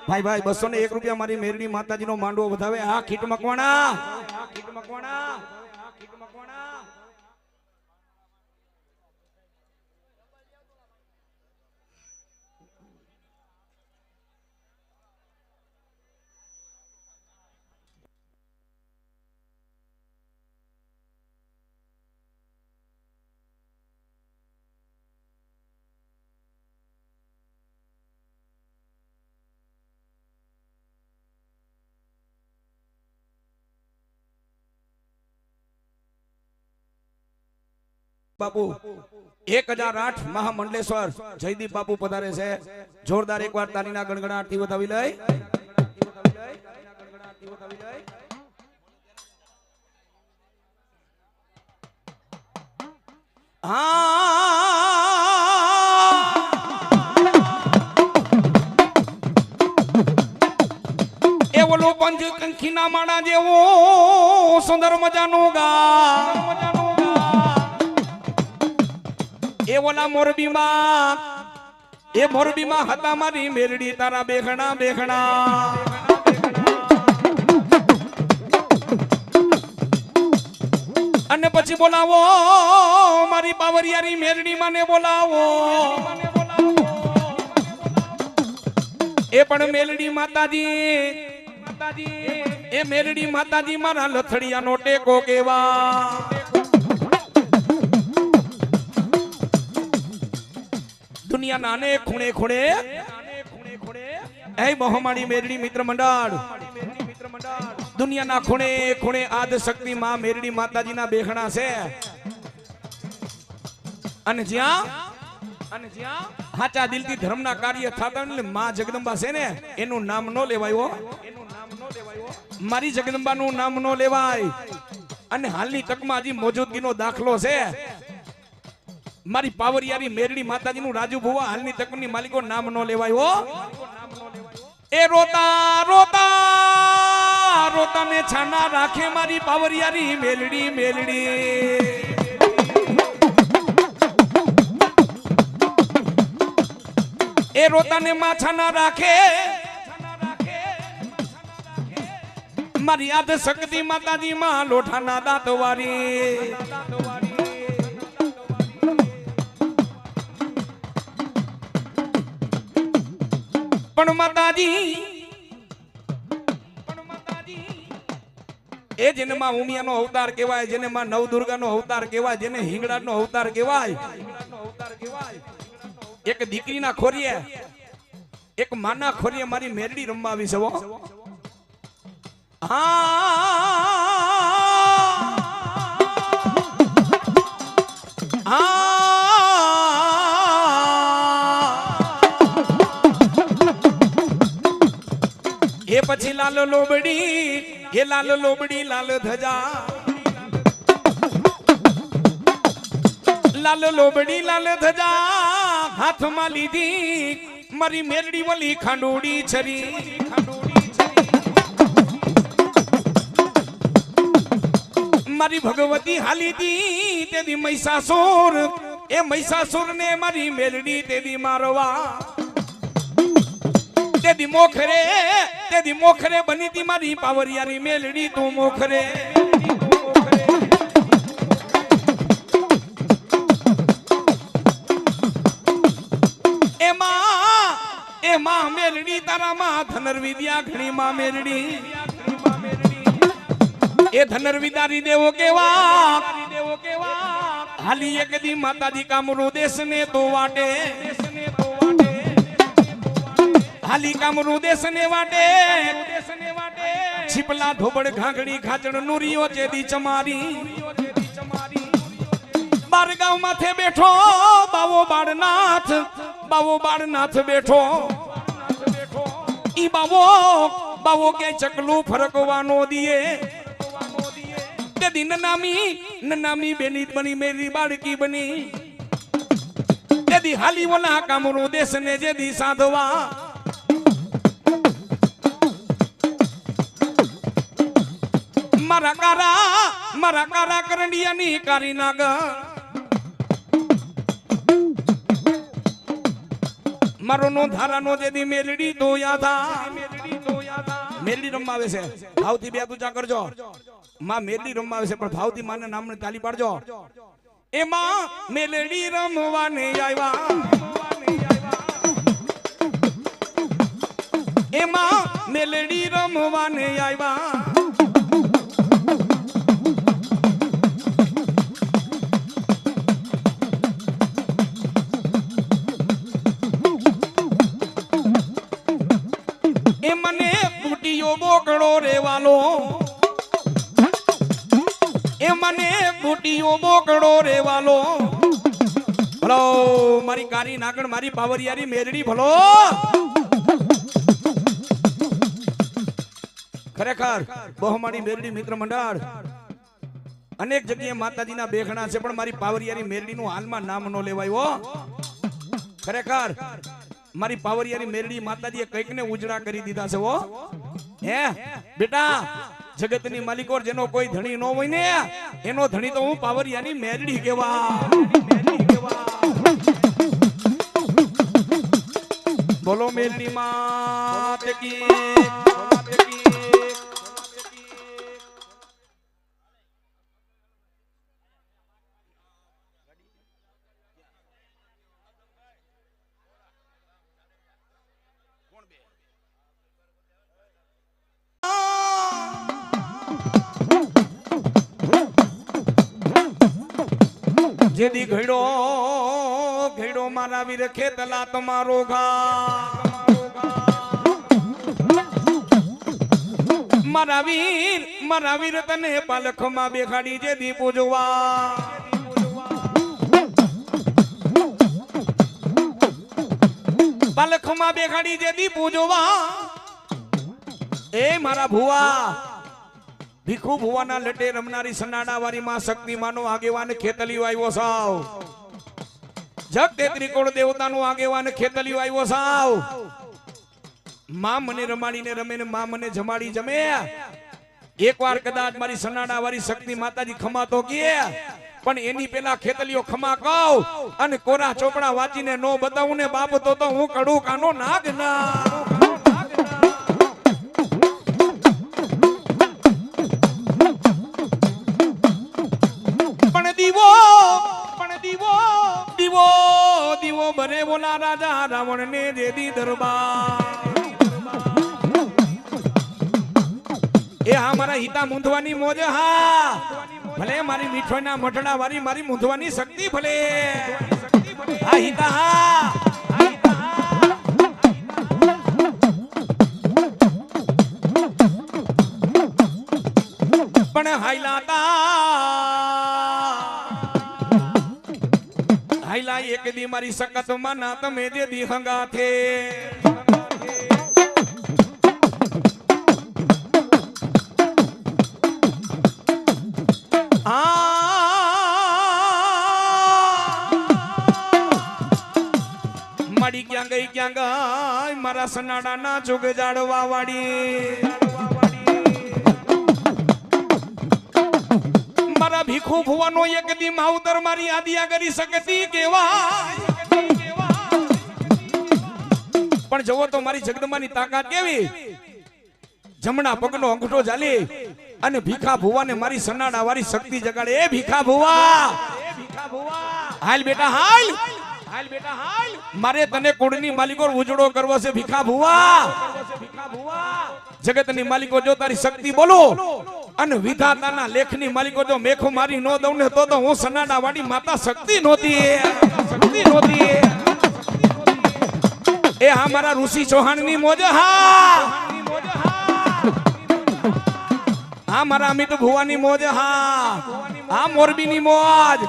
ભાઈ 201 રૂપિયા મારી મેરડી માતાજીનો માંડવો વધાવે હા ખીટ મકવાણા બાપુ 1008 મહામંડલેશ્વર જયદીપ બાપુ પધારે છે જોરદાર એકવાર તાલીના ગણગણાટથી વધાવી લઈ એ ઓલો પંચ કંખીના માણા જેવો સુંદર મજાનું ગા એ ઓલા મોરબીમાં હતા મારી મેરડી તારા બેખણા અને પછી બોલાવો મારી પાવરિયાની મેરડી માને બોલાવો એ પણ મેરડી માતાજી એ મેરડી માતાજી મારા લથડિયાનો ટેકો કેવા દુનિયાના અનેક ખૂણે એ બહમાણી મેરડી મિત્ર મંડળ દુનિયાના ખૂણે આદ શક્તિ માં મેરડી માતાજીના બેખણા છે અને જ્યાં સાચા દિલથી ધર્મના કાર્ય થતા એટલે માં જગદંબા છે ને એનું નામ ન લેવાય મારી જગદંબાનું નામ ન લેવાય અને હાલની તકમાં હજી મોજૂદગીનો દાખલો છે મારી પાવરિયારી મેરડી માતાજીનું રાજુ ભુવા હાલની તકની માલિકો નામ ન લેવાય હો એ રોતા ને છાના રાખે મારી પાવરિયારી મેલડી એ રોતાને માછાના રાખે મારી યાદ શક્તિ માતાજી માં લોઠાના દાંતવારી પણ માતાજી એ જેને માં ઉમિયાનો અવતાર કહેવાય, જેને માં નવદુર્ગાનો અવતાર કહેવાય, જેને હિંગળાનો અવતાર કહેવાય, એક દીકરીના ખોરીએ એક માના ખોરીએ મારી મેરડી રમવા આવી છે હો. એ પછી લાલ લોબડી, એ લાલ લોબડી લાલ ધજા, લાલ લોબડી લાલ ધજા હાથમાં લીધી મારી મેરડી વલી ખાંડોડી છરી. મારી ભગવતી હાલી દી તેદી મહિષાસુર, એ મહિષાસુર ને મારી મેરડી તેદી મારવા, તેદી મોખરે બની તી મારી પાવરિયાની મેલડી તું મોખરે. એમાં મેલડી તારામાં ધનર્વિદ્યા ઘણી માં મેલડી, એ ધનર્વિદારી દેવો કેવા હાલી એક દી માતાજી કામરૂ દેશ ને તો વાટે, હાલી કામરૂ દેશ ને વાટે, છીપલા ધોબડ ઘાઘડી ખાચડ નુરીઓ ચેદી ચમારી, બારગાંવ માથે બેઠો બાવો બાળનાથ બેઠો, ઈ બાવો કે ચકલું ફરકવાનો દિયે, તેદી નનામી બેની બની મેરી બાળકી બની, તેદી હાલી વલા કામરૂ દેશ ને જેદી સાધવા, મારા કારા કરંડિયાની કારી નાગ, મારો નો ધારાનો જેદી મેલડી ધોયા થા. મેલડી રમવા આવે છે, ભાવથી બે તુચા કરજો. માં મેલડી રમવા આવે છે પણ ભાવથી માના નામને તાલી પાડજો. એમાં મેલડી રમવાને આવ્યા, એમાં મેલડી રમવાને આવ્યા, બોકડો રેવાલો, એ મને બુટીઓ બોકડો રેવાલો. ભલો મારી કારી નાગણ મારી પાવરિયારી મેરડી ભલો. ખરેખર બહુ મારી મેરડી મિત્ર મંડળ અનેક જગ્યાએ માતાજીના બેખણા છે પણ મારી પાવરિયારી મેરડીનું હાલમાં નામ ન લેવાય. ખરેખર મારી પાવરિયારી મેરડી માતાજીએ કઈક ને ઉજળા કરી દીધા છે. હે બેટા, જગતની માલિકો જેનો કોઈ ધણી ન હોય ને એનો ધણી તો હું પાવરિયાની મેરડી કેવા. બોલો મેરડી માત કી. જેદી ઘડો મારા વીર ખેતલા તમારો ઘા, મારા વીર તને પાલખમાં બેખાડી જેદી પૂજવા, પાલખમાં બેખાડી જેદી પૂજવા. એ મારા ભુવા ભીખુ ભુવાના લટે રમનારી સનાડા વાળી માં શક્તિ માનો આગેવાન ખેતલીઓ આવ્યો સાવ, જગ તેત્રી કોળ દેવતાનો આગેવાન ખેતલીઓ આવ્યો સાવ. માં મને રમાડીને રમે ને માં મને જમાડી જમે. એકવાર કદાચ મારી સનાડા વાળી શક્તિ માતાજી ખમા તો કે પણ એની પેલા ખેતલીઓ ખમા કહું અને કોરા ચોપડા વાંચીને નો બતાવું ને બાપ તો હું કડું કાનો નાગ ના. દીવો બને બોલા રાજા રાવણ ને જેદી દરબાર. એ હા મારા હિતા મૂંધવાની મોજ હા ભલે મારી મીઠોના મઠડા વાળી મારી મૂંધવાની શક્તિ ભલે હા હિતા હા પણ હાઈલા એક દી મારી સકત માં ના તમે જે દી હંગા થે માડી ક્યાં ગઈ મારા સનાડા ના જુગ જાડવા વાળી મારા ભીખુ ભુવાનો એક દી માવતર મારી આદિયા કરી શકતી કેવા પણ જવો તો મારી જગદંબાની તાકાત કેવી જમણા પગનો અંગૂઠો ઝાલી અને ભીખા ભુવાને મારી સનાડા વાળી શક્તિ જગાડે એ ભીખા ભુવા હાલ બેટા હાલ હાલ બેટા હાલ મારે તને કુળની માલિકો ઉજળો કરવો છે ભીખા ભુવા જગતની માલિકો જો તારી શક્તિ બોલો અને વિધાતાના લેખની માલિકો જો મેખો મારી નો દઉં ને તો હું સનાડા વાળી માતા શક્તિ નહોતી એ હા મારા ઋષિ ચૌહાણની મોજ હા મારા અમિત ભુવાની મોજ હા મોરબીની મોજ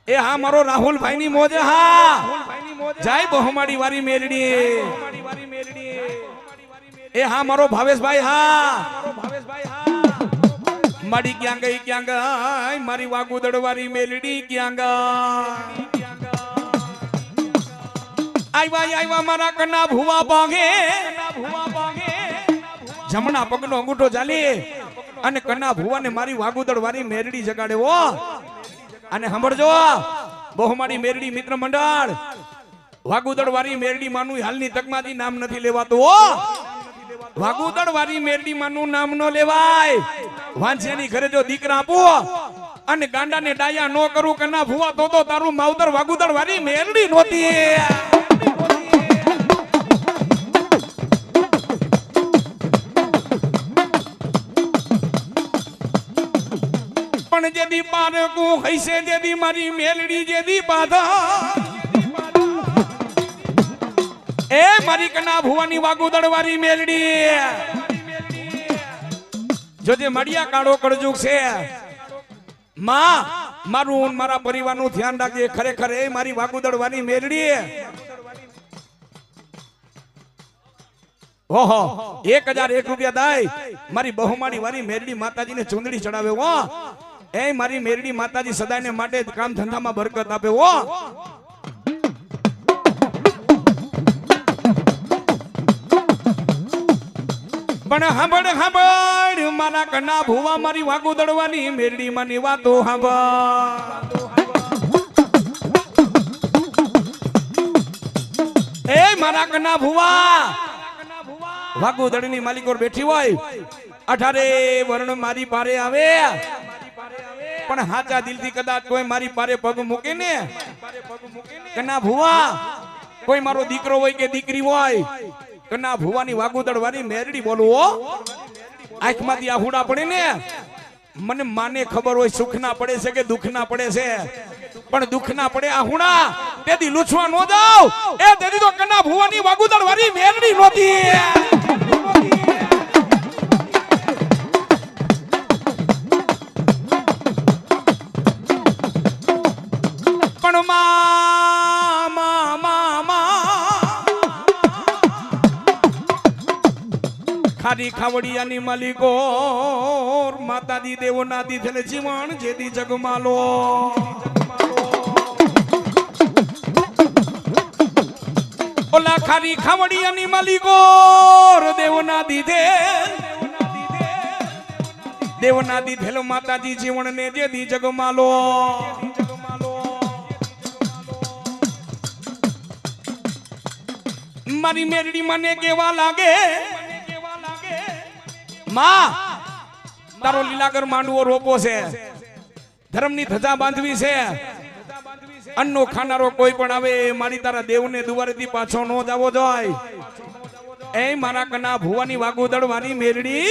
એ હા મારો રાહુલભાઈ ની મોજ જય બહુમાડી વારી મેરડી એ હા મારો ભાવેશભાઈ માડી ક્યાં ગઈ મારી વાગુદડ વારી મેલડી ક્યાં ગઈ આવ્યા મારા કન્ના ભુવા ભાગે જમણા પગનો અંગૂઠો ચાલી અને કન્ના ભુવાને મારી વાગુદડ વારી મેરડી જગાડે ઓ અને સાંભળજો બહુમાડી મેરડી મિત્ર મંડળ વાગુદડ વારી મેરડી માનું હાલની તકમાંથી નામ નથી લેવાતું ઓ વાગુદડ વારી મેરડી માનું નામ નો લેવાય વાંચિયાની ઘરે જો દીકરા આપો અને ગાંડાને ડાયા નો કરું કના ભુવા તો તારું માવતર વાગુદડ વારી મેરડી નહોતી પણ જેદી પારકુ હૈસે જેદી મારી મેલડી જેદી બાધા એ મારી કના ભુવાની વાગુદડ વારી મેલડી જોજે મડિયા કાળો કળજુગ છે માં મારું મારા પરિવારનું ધ્યાન રાખજે ખરેખર એ મારી વાગુદડ વારી મેલડી ઓહો 1001 રૂપિયા દાય મારી બહુમાડી વારી મેરડી માતાજીને ચુંદડી ચડાવે હો એ મારી મેરડી માતાજી સદાયને માટે કામ ધંધામાં બરકત આપે હો પણ સાંભળ મારા કના ભુવા મારી વાગુદડવાની મેરડી માની વાતો સાંભળ એ મારા કના ભુવા વાગુદડની માલિકો બેઠી હોય 18 વર્ણ મારી પારે આવે પણ હાચા દિલથી કદાચ કોઈ મારી પારે પગ મૂકે ને કના ભુવા કોઈ મારો દીકરો હોય કે દીકરી હોય કના ભુવાની વાગુદડ વાળી મેરડી બોલવો આંખમાંથી આહુડા પડે ને મને માને ખબર હોય સુખ ના પડે છે કે દુઃખ ના પડે છે પણ દુઃખ ના પડે આહુડા તેથી લૂછવા નો જાવ એ તેથી તો કના ભુવાની વાગુદડ વાળી મેરડી નહોતી પણ ખારી ખાવડિયાની માલિકો માતાજી દેવોના દીધેલ જીવન જેદી જગમાલો ઓલા ખારી ખાવડિયાની માલિકો દેવોના દીધેલ માતાજી જીવન ને જેદી જગમાલો મારી મેરડી મને કેવા લાગે માં તારો લીલાગર માંડવો રોપો છે ધર્મની ધજા બાંધવી છે અન્નો ખાનારો કોઈ પણ આવે મારી તારા દેવને દુવારેથી પાછો ન જાવો જોઈએ એ મારા કના ભુવાની વાગુદળ મારી મેરડી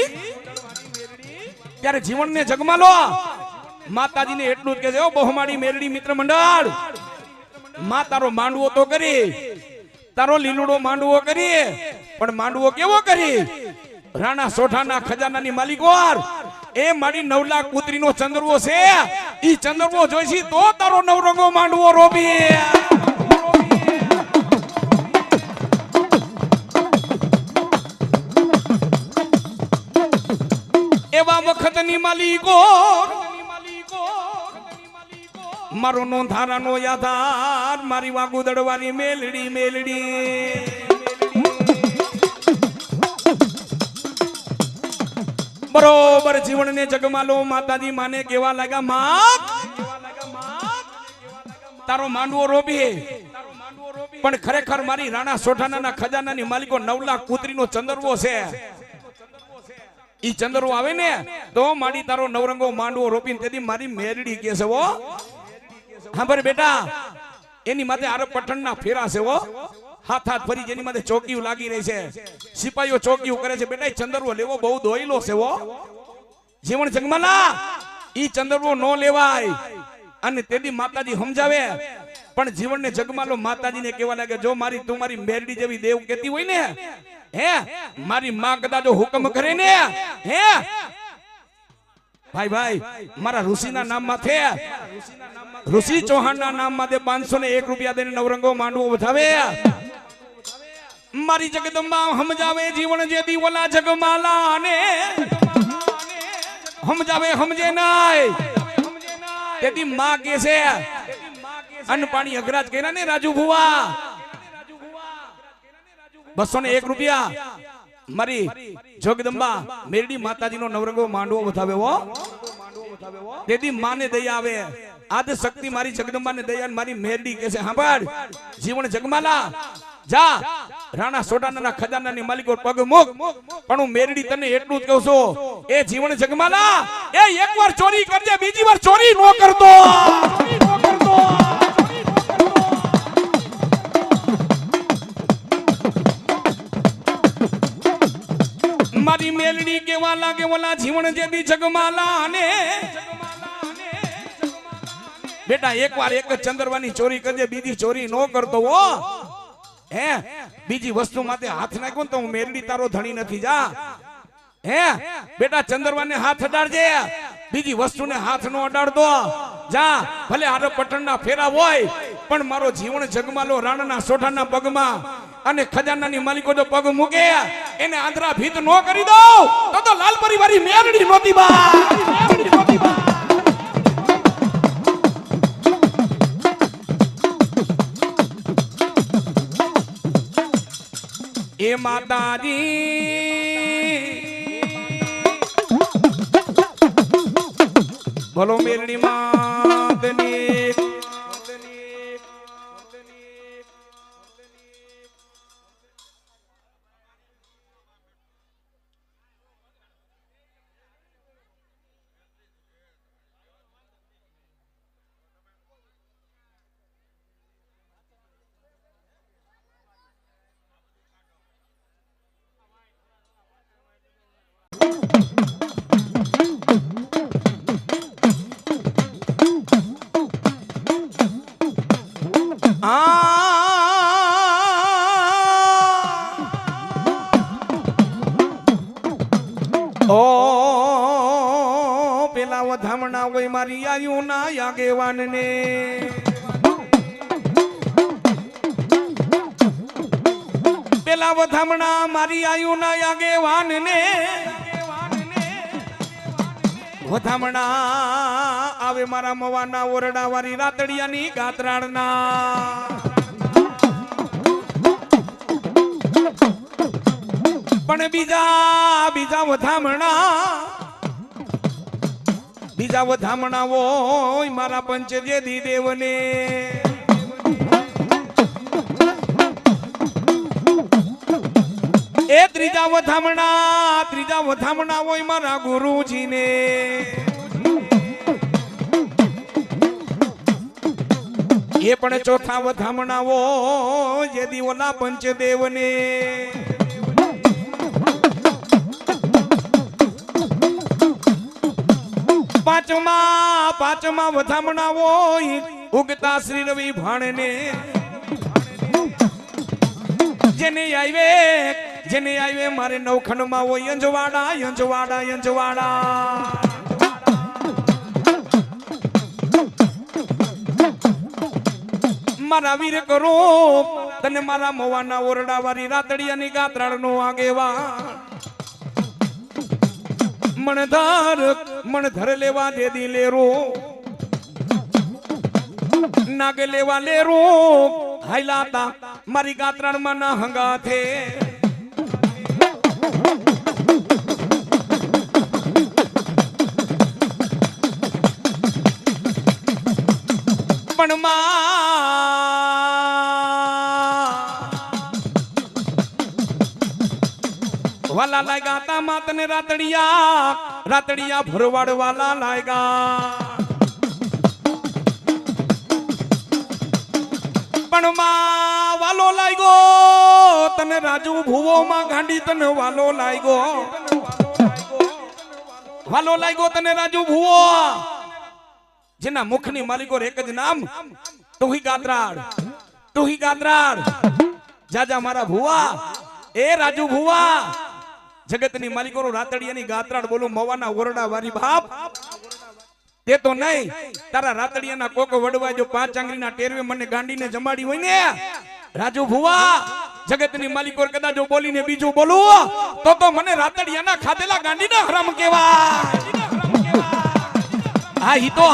ત્યારે જીવનને જગમાલો માતાજીને એટલું જ કે છે ઓ બહુમાળી મેરડી મિત્ર મંડળ માં તારો માંડવો તો કરી તારો લીલુડો માંડવો કરી પણ માંડવો કેવો કરી રાણા સોઠાના ખજાનાની માલિકવાર એ મારી 9 લાખ પુત્રીનો ચંદ્રવો છે ઈ ચંદ્રવો જોઈશી તો તારો નવરંગો માંડવો રોબી એવા વખતની માલિકો મારો નોંધારાનો યાદાર મારી વાગુદડવાની મેલડી મેલડી બરોબર જીવનને જગમાલો માતાજી માને કેવા લાગ્યા માં તારો માંડવો રોબી પણ ખરેખર મારી રાણા સોઠાના ખજાનાની માલિકો 9 લાખ પુત્રીનો ચંદ્રવો છે ઈ ચંદ્રવો આવે ને તો માડી તારો નવરંગો માંડવો રોપીને તેથી મારી મેરડી કે છે વો હા ભરે બેટા એની માથે આરબ પઠણના ફેરા છે વો હાથ હાથ ફરી જેની માથે ચોકીઓ લાગી રહી છે સિપાહીઓ ચોકીઓ કરે છે બેટા ચંદ્રવો લેવો બહુ દોયલો છે વો જીવન જંગમાલા ઈ ચંદ્રવો નો લેવાય અને તેથી માતાજી સમજાવે પણ જીવનને જગમાલો માતાજીને કેવા લાગે જો મારી તું મારી મેરડી જેવી દેવ કહેતી હોય ને હે મારી માં કદાચ જો હુકમ કરે ને હે ભાઈ ભાઈ મારા ઋષિના નામમાં છે ઋષિ ચૌહાણના નામમાં તે 501 રૂપિયા દઈને નવરંગો માંડવો વધાવે મારી જગદંબા સમજાવે જીવન જેદી ઓલા જગમાલા ને સમજાવે સમજે નાય તેથી માં કે છે અન્ન પાણી અઘરાજ કર્યા ને રાજુ ભુવા 201 રૂપિયા મારી જગદંબા મેરડી માતાજીનો નવરંગો માંડવો વધાવે હો તેથી માને દયા આવે આદ શક્તિ મારી જગદંબાને દયા મારી મેરડી કે છે સાંભળ જીવન જગમાલા જા રાણા સોડાના ખજાનાની માલિકો પગ મૂક પણ હું મેરડી તને એટલું જ કહું છું એ જીવન જગમાલા એ એકવાર ચોરી કરજે બીજી વાર ચોરી નો કરતો મારી મેલડી કેવા લાગે ઓલા જીવન જેદી જગમાલા ને બેટા એકવાર એક ચંદ્રવાની ચોરી કરજે બીજી ચોરી નો કરતો હો હે બીજી વસ્તુ માટે હાથ નાખ્યો તો હું મેરડી તારો ધણી નથી જા હે બેટા ચંદ્રવાને હાથ અડાડજે બીજી વસ્તુને હાથ નો અડાડતો જા ભલે આરબ પઠણના ફેરા હોય પણ મારો જીવન જગમાલો રાણાના સોઠાના પગમાં અને ખજાનાની માલિકો જો પગ મૂકે એને આંધ્રા ભીત નો કરી દો તો લાલ પરિવારી મેરડી નોતી બા એ માતાજી બોલો મેરડી માતની પેલા વધામણા હોય મારી આયુ ના આગેવાન ને પેલા વધામણા મારી આયુ ના આગેવાન ને વધામણા આવે મારા મવાના ઓરડા વાળી રાતડિયાની ગાતરાળના પણ બીજા વધામણા હોય મારા પંચજેદી દેવને એ ત્રીજા વધામણા હોય મારા ગુરુજીને એ પણ ચોથા વધામણા હોય જેદી ઓલા પંચદેવને પાંચમા વધામણા હોય ઉગતા શ્રી રવિ ભાણને જેને આવે મારે નવખંડમાં હોય અંજવાડા મારા વીર કરો તને મારા મોવાના ઓરડા વાળી રાતડિયાની ગાત્રાળનો આગેવા મણધર લેવા દે દી લેરો નાગ લેવા લેરો હાઈલાતા મારી ગાત્રાળમાં ના હંગાથે પણ વાલા લાગ્યા તા માતને રાતડિયા ભરવાડ વાલા લાગ્યા પણ વાલો લાગ્યો તને રાજુ ભુવો માં ગાંડી તને વાલો લાગ્યો તને રાજુ ભુવો જેના મુખની માલિકો એક જ નામ તુહી ગાત્રાળ જાજા મારા ભુવા એ રાજુ ભુવા જગતની માલિકો રાતડિયાની ગાત્રાળ બોલું મવાના ઓરડા વારી બાપ તે તો નહીં તારા રાતડિયાના કોકો વડવા જો 5 આંગળીના ટેરવે મને ગાંડીને જમાડી હોય ને રાજુ ભુવા જગતની માલિકો કદાચ જો બોલીને બીજું બોલું તો મને રાતડિયાના ખાધેલા ગાંડીના હરામ કેવા હા ઈ તો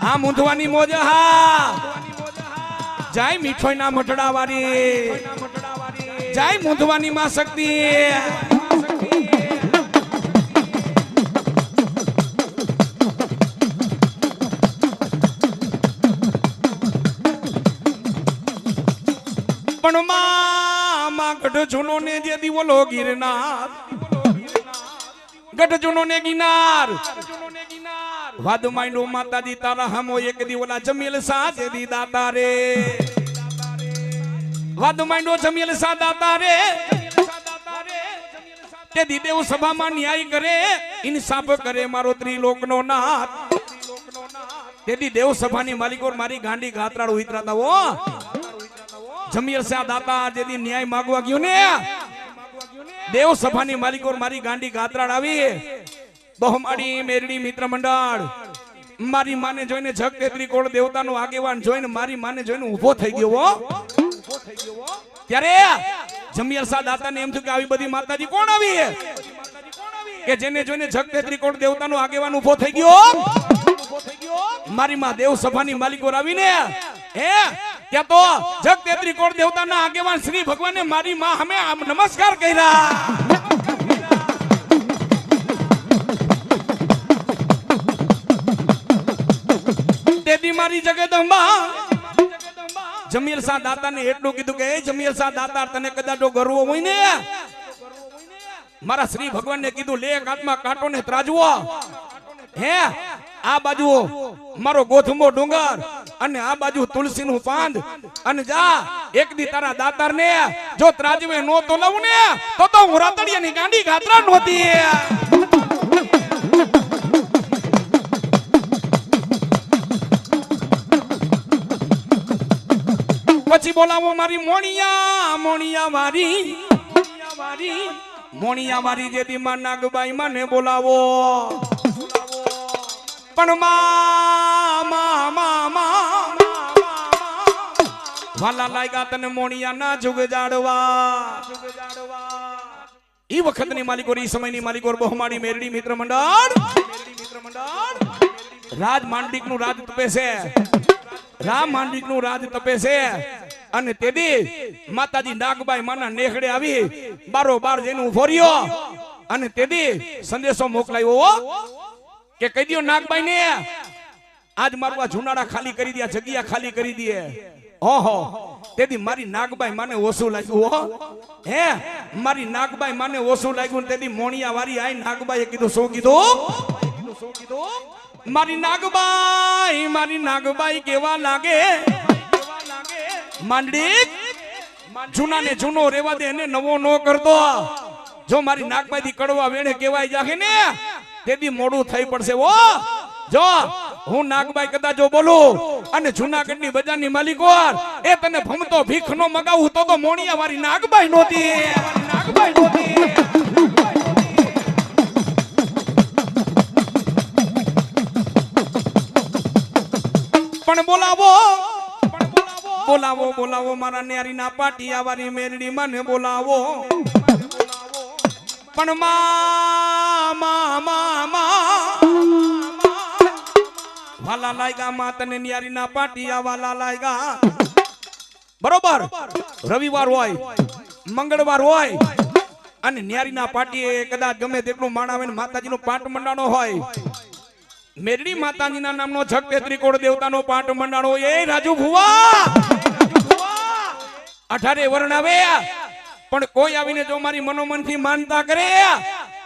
હા મૂંધવાની મોજ હા જાય મીઠોઈ ના મઠડા વાળી જાય મૂંધવાની માં શક્તિ પણ માં ગઢ જૂનો ને જે દીવલો ગિરનાર ગઢ જૂનો ને ગિરનાર વાદ માંડો માતાજી તારા હમો એક દીવલા જમીલ સાજે દી દાતા રે વાદ માંડો જમીલ સા દાતા રે તે દી દેવ સભામાં ન્યાય કરે ઇન્સાફ કરે મારો ત્રિલોકનો નાથ તે દી દેવ સભાની માલિકો મારી ગાંડી ગાત્રાળ ઉતરાતા હો જમીલ સા દાતા જેદી ન્યાય માંગવા ગયો ને દેવ સભાની માલિકો મારી ગાંડી ગાત્રાળ આવી બહુમાડી મેરડી મિત્ર મંડળ મારી માને જોઈને જગ તેત્રી કોળ દેવતાનો આગેવાન જોઈને મારી માને જોઈને ઊભો થઈ ગયો હો ત્યારે જમિયર સા દાતાને એમ થયું કે આવી બધી માતાજી કોણ આવી કે જેને જોઈને જગ તેત્રી કોળ દેવતાનો આગેવાન ઊભો થઈ ગયો મારી માં દેવ સભાની માલિકો આવીને હે ત્યાં તો જગ તેત્રી કોળ દેવતાના આગેવાન શ્રી ભગવાને મારી માં અમે નમસ્કાર કર્યા મારી જગદંબા જમીર સા દાતાને એટલું કીધું કે એ જમીર સા દાતા તને કદાચ ગર્વ હોય ને મારા શ્રી ભગવાનને કીધું લે હાથમાં કાંટો ને ત્રાજવો હે આ બાજુ મારો ગોથમો ડુંગર અને આ બાજુ તુલસીનું પાંદ અને જા એક દી તારા દાતાર ને જો ત્રાજવે નો તો લઉં ને તો હું રાતડિયાની ગાંડી ગાત્રા નહોતી પછી બોલાવો મારી મોણિયા વારી જેદી માં નાગબાઈ મને બોલાવો પણ વાલા લાગ્યા તને મોણિયા ના જુગ જાડવા ઈ વખતની માલિકો ઈ સમયની માલિકો બહુમાડી મેરડી મિત્ર મંડળ રાજ માંડલિક નું રાજ તપે છે રામ માંડલિક નું રાજ તપે છે અને તેદી માતાજી નાગબાઈ માના નેહડે આવી બારોબાર જઈને ઉભો રહ્યો અને તેદી સંદેશો મોકલાયો કે કહી દયો નાગબાઈ ને આજ મારું આ જુનાડા ખાલી કરી દે જગ્યા ખાલી કરી દે ઓહો તેદી મારી નાગબાઈ માને ઓછું લાગ્યું હો હે મારી નાગબાઈ માને ઓછું લાગ્યું તેદી મોણિયા વારી આઈ નાગબાઈએ કીધું શું કીધું મારી નાગબાઈ કેવા લાગે માંડલિક જૂના ને જૂનો રેવા દે એને નવો નો કરતો જો મારી નાગબાઈ થી કડવા વેણે કેવાય જાહે ને તેથી મોડું થઈ પડશે ઓ જો હું નાગબાઈ કદાચ જો બોલું અને જૂનાગઢની બજારની માલિકોર એ તને ભમતો ભીખ નો મગાવું તો મોણિયા વાળી નાગબાઈ નહોતી નાગબાઈ નહોતી પણ બોલાવો બોલાવો બોલાવો મારા ન્યારીના પાટિયા વાળી મેરડી મને બોલાવો પણ વાલા લાયગા માં તને ન્યારીના પાટિયા વાલા લાયગા બરોબર રવિવાર હોય મંગળવાર હોય અને ન્યારીના પાટીએ કદાચ ગમે તેટલું માણાવે માતાજીનો પાટ મંડાણો હોય મેરડી માતાજીના નામનો છક ત્રિકોણ દેવતાનો પાટ મંડાણો એ રાજુ ભુવા 18 વર્ણ આવે પણ કોઈ આવીને જો મારી મનોમનથી માનતા કરે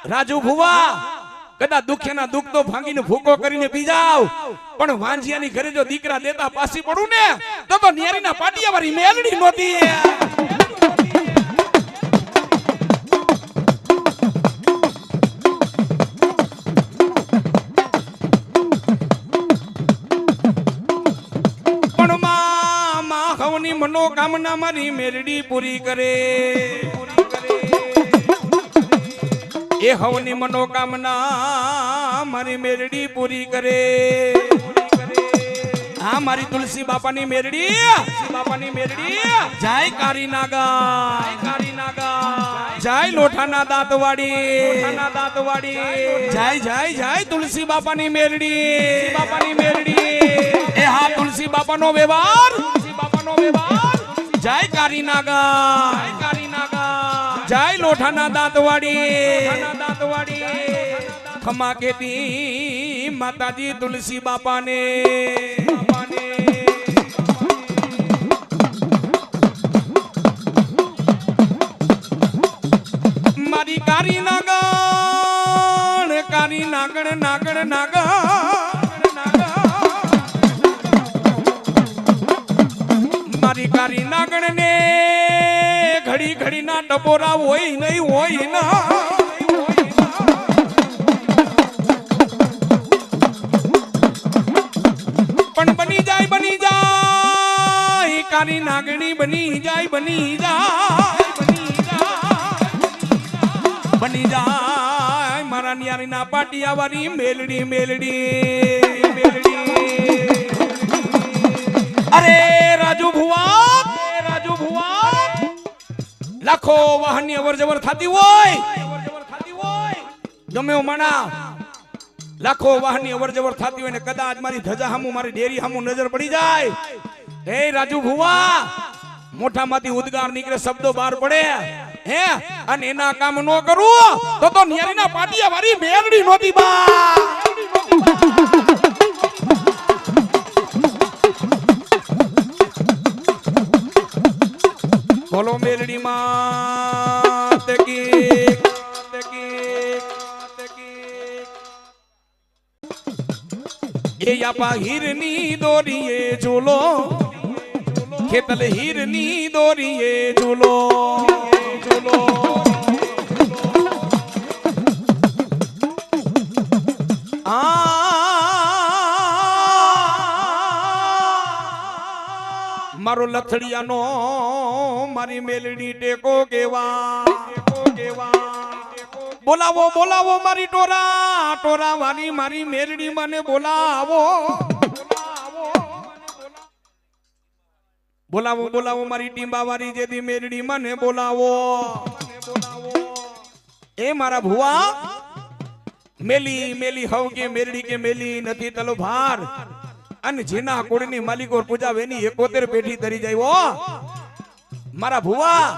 રાજુ ભુવા કદાચ દુખ્યાના દુઃખ તો ભાંગીને ભૂકો કરીને પી જાવ પણ વાંજિયાની ઘરે જો દીકરા દેતા પાસી પડું ને તો ન્યારીના પાટિયા વાળી મેલડી નહોતી મનોકામના મારી મેરડી પૂરી કરે એ હવની મનોકામના મારી મેરડી પૂરી કરે હા મારી તુલસી બાપાની મેરડી જય કારી નાગા જય લોઠાના દાંતવાડી જય જય જય તુલસી બાપાની મેરડી એ હા તુલસી બાપાનો વ્યવહાર જય કારી નાગા જય લોઠાના દાંતવાડી ખમા કેતી માતાજી તુલસી બાપાને મારી કારી નાગણ મારી કારી નાગણ ને ઘડી ના ટપોરા હોય નહીં ના પણ બની જાય કારી નાગણી બની જાય મારા ન્યારીના પાટિયા વાળી મેલડી અરે રાજુ ભુવા લાખો વાહનની અવર જવર થતી હોય ગમે માણા લાખો વાહનની અવર જવર થતી હોય ને કદાચ મારી ધજા હામુ મારી ડેરી હામુ નજર પડી જાય હે રાજુ ભુવા મોઢામાંથી ઉદ્ગાર નીકળે શબ્દો બહાર પડે હે અને એના કામ નો કરું તો ન્યારીના પાટિયા વાળી મેલડી નહોતી બા બોલો મેલડી માત કી એ યાપા હીરની દોરીએ ઝૂલો ખેતલ હીરની દોરીએ ઝૂલો મારો લથડિયાનો મારી મેલડી ટેકો કેવા બોલાવો મારી ટોરા વાળી મારી મેલડી મને બોલાવો મારી ટીંબા વાળી જેથી મેલડી મને બોલાવો એ મારા ભુવા મેલી હવ કે મેલડી કે મેલી નથી તલો ભાર અને જેના કોળની માલિકો પૂજા વેની 71 પેઢી તરી જાય મારા ભુવા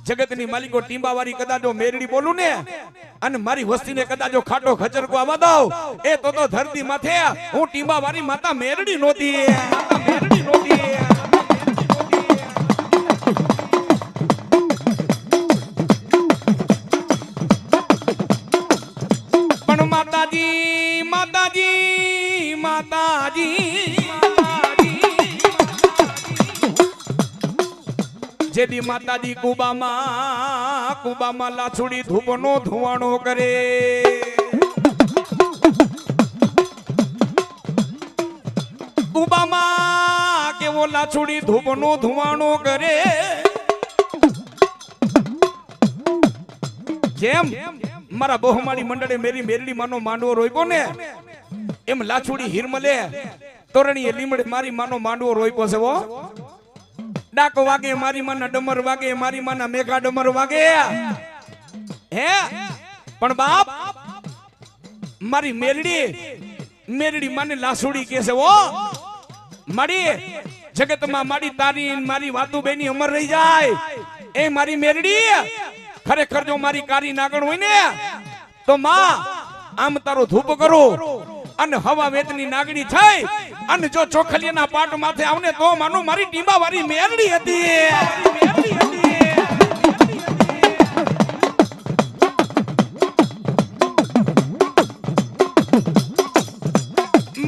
જગતની માલિકો ટીંબાવાળી કદાચ જો મેરડી બોલું ને અને મારી વસ્તીને કદાચ જો ખાટો ખચરકો આવા દઉં એ તો ધરતી માથે હું ટીંબાવાળી માતા મેરડી નહોતી પણ માતાજી જેદી માતાજી કુબામાં લાછુડી ધૂપનો ધુવાણો કરે ધુબામાં કેવો લાછુડી ધૂપનો ધુવાણો કરે જેમ મારા બહુમાળી મંડળે મેરી મેરડી માનો માંડવો રોપ્યો ને એમ લાછુડી હિરમલે તોરણીએ લીમડે મારી માનો માંડવો રોપ્યો છે વો ડાકો વાગે મારી માના ડમર વાગે મારી માના મેઘા ડમર વાગે હે પણ બાપ મારી મેરડી માને લાસુડી કે છે વો માડી જગતમાં માડી તારી મારી વાતું બેની અમર રહી જાય એ મારી મેરડી ખરેખર જો મારી કારી નાગણ હોય ને તો માં આમ તારો ધૂપ કરો અને હવા વેતની નાગણી થઈ અને જો ચોખલિયાના પાટ માથે આવને તો માનો મારી ટીંબા વાળી મેરડી હતી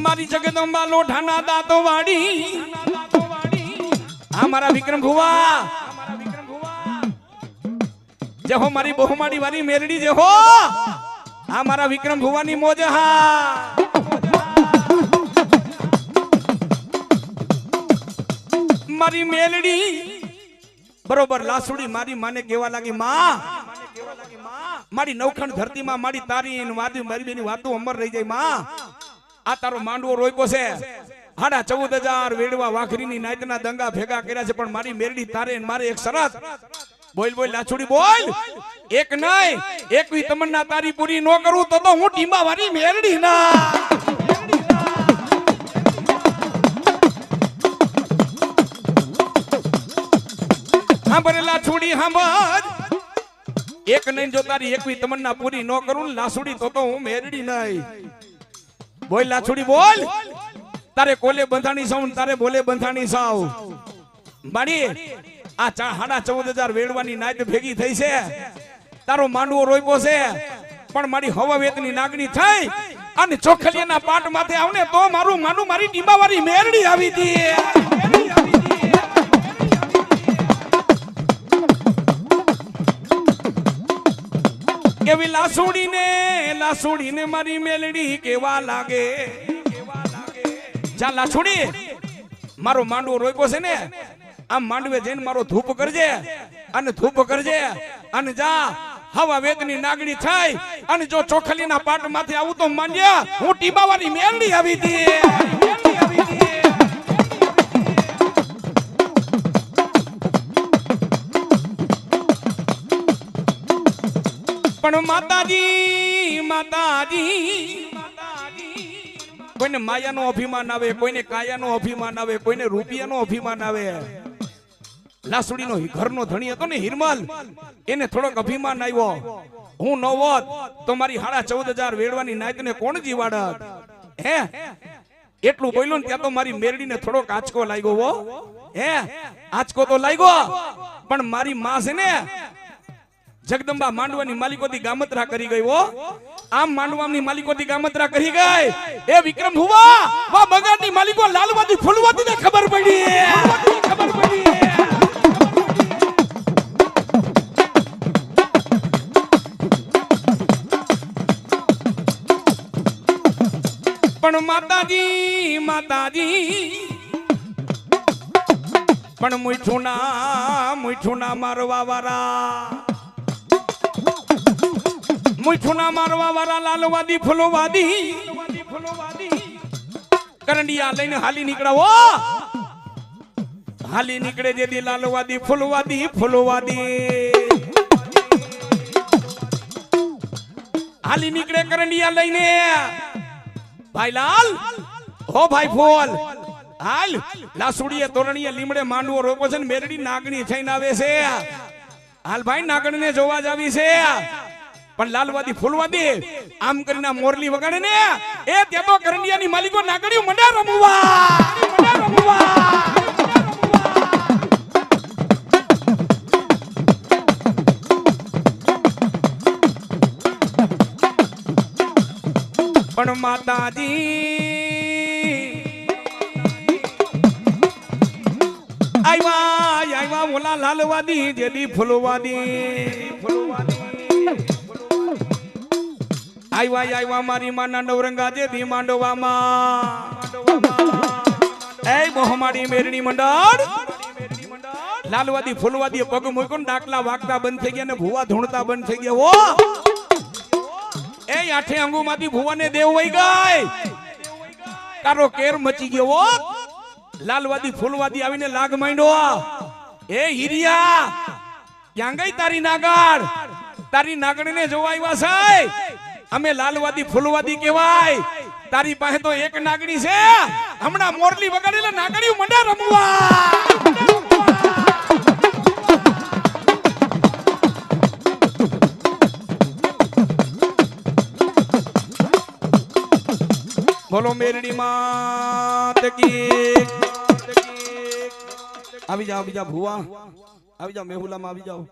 મારી જગદંબા લોઢાના દાંતો વાડી આ મારા વિક્રમ ભુવા જે હો મારી બહુમાળી વાળી મેરડી જે હો આ મારા વિક્રમ ભુવાની મોજ હા મારી મેલડી બરોબર લાસુડી મારી માને કેવા લાગી માં મારી નવખંડ ધરતીમાં મારી તારી વાદી મારી બેની વાતો અમર રહી જાય માં આ તારો માંડવો રોપ્યો છે 14,500 વેડવા વાઘરીની નાયતના દંગા ભેગા કર્યા છે પણ મારી મેરડી તારે મારે એક શરત બોલ બોલ લાછુડી બોલ એક નહીં એકવી તમન્ના તારી પૂરી નો કરું તો હું ટીમા વાળી મેરડી ના હાંભરે લાછુડી હાંભર એક નહીં જો તારી એકવી તમન્ના પૂરી નો કરું લાછુડી તો હું મેરડી નહીં બોલ લાછુડી બોલ તારે કોલે બંધાણી સાવ તારે બોલે બંધાણી સાવ માડી આ 14,500 વેડવાની નાયત ભેગી થઈ છે તારો માંડવો રોપ્યો છે પણ મારી હવા વેતની નાગણી થઈ અને ચોખલિયાના પાટ માથે આવને તો મારું માનું મારી ટીંબાવાળી મેરડી આવી હતી કેવી લાસુડીને મારી મેલડી કેવા લાગે જા લાછુડી મારો માંડવો રોપ્યો છે ને આમ માંડવે જઈને મારો ધૂપ કરજે અને જા હવા વેદની નાગણી થઈ અને જો ચોખલીના પાટ માથે આવું તો માન્યા હું ટીબાવાની મેલડી આવી હતી પણ માતાજી કોઈને માયાનો અભિમાન આવે કોઈને કાયાનો અભિમાન આવે કોઈને રૂપિયાનો અભિમાન આવે લાસુડીનો ઘરનો ધણી હતો ને હિરમલ એને થોડોક અભિમાન આવ્યો હું ન હોત તો મારી 14,500 વેડવાની નાયતને કોણ જીવાડત હે એટલું બોલ્યો ને ત્યાં તો મારી મેરડીને થોડોક આંચકો લાગ્યો હો હે આંચકો તો લાગ્યો પણ મારી માં છે ને જગદંબા માંડવાની માલિકોથી ગામત્રા કરી ગઈ હો આમ માંડવાની માલિકોથી ગામત્રા કરી ગઈ એ વિક્રમ હુવા વા બગાડની માલિકો લાલવાદી ફૂલવાદી ને ખબર પડી પણ માતાજી પણ મીઠું ના મારવા વાળા લાલવાદી ફૂલવાદી કરંડિયા લઈને હાલી નીકળાવો હાલી નીકળે જેથી લાલવાદી ફૂલવાદી હાલી નીકળે કરંડિયા લઈને ભાઈ લાલ હો ભાઈ ફૂલ હાલ લાસુડીએ તોરણીએ લીમડે માંડવો રોપ્યો છે ને મેરડી નાગણી થઈને આવે છે હાલ ભાઈ નાગણને જોવા જ આવી છે પણ લાલવાદી ફૂલવાદી આમ કરીને મોરલી વગાડે ને એ ત્યાં તો કરંડિયાની માલિકો નાગણીઓ મંડા રમવા પણ માતાજી આયવા ઓલા લાલવાદી જેલી ફૂલવાદી આયવા મારી માના નવરંગા જેથી માંડવામાં હોમાડી મેરણી મંડળ લાલવાદી ફૂલવાદી પગ મૂક્યો ને ડાકલા વાગતા બંધ થઈ ગયા ને ભૂવા ધૂણતા બંધ થઈ ગયા. ઓ એ આઠે અંગોમાંથી ભૂવાને દેવ વઈ ગઈ, તારો કેર મચી ગયો. ઓ લાલવાદી ફૂલવાદી આવીને લાગ માંડ્યો. એ હિરિયા ક્યાં ગઈ તારી નાગર? તારી નાગણીને જોવા આવ્યા છે. અમે લાલવાદી ફૂલવાદી કહેવાય, તારી પાસે તો એક નાગણી છે. હમણાં મોરલી વગાડેલા નાગણીઓ મંડા રમવા. બોલો મેરડી માત કી. આવી જાઓ ભુવા, આવી જાઓ મેહુલામાં આવી જાઓ.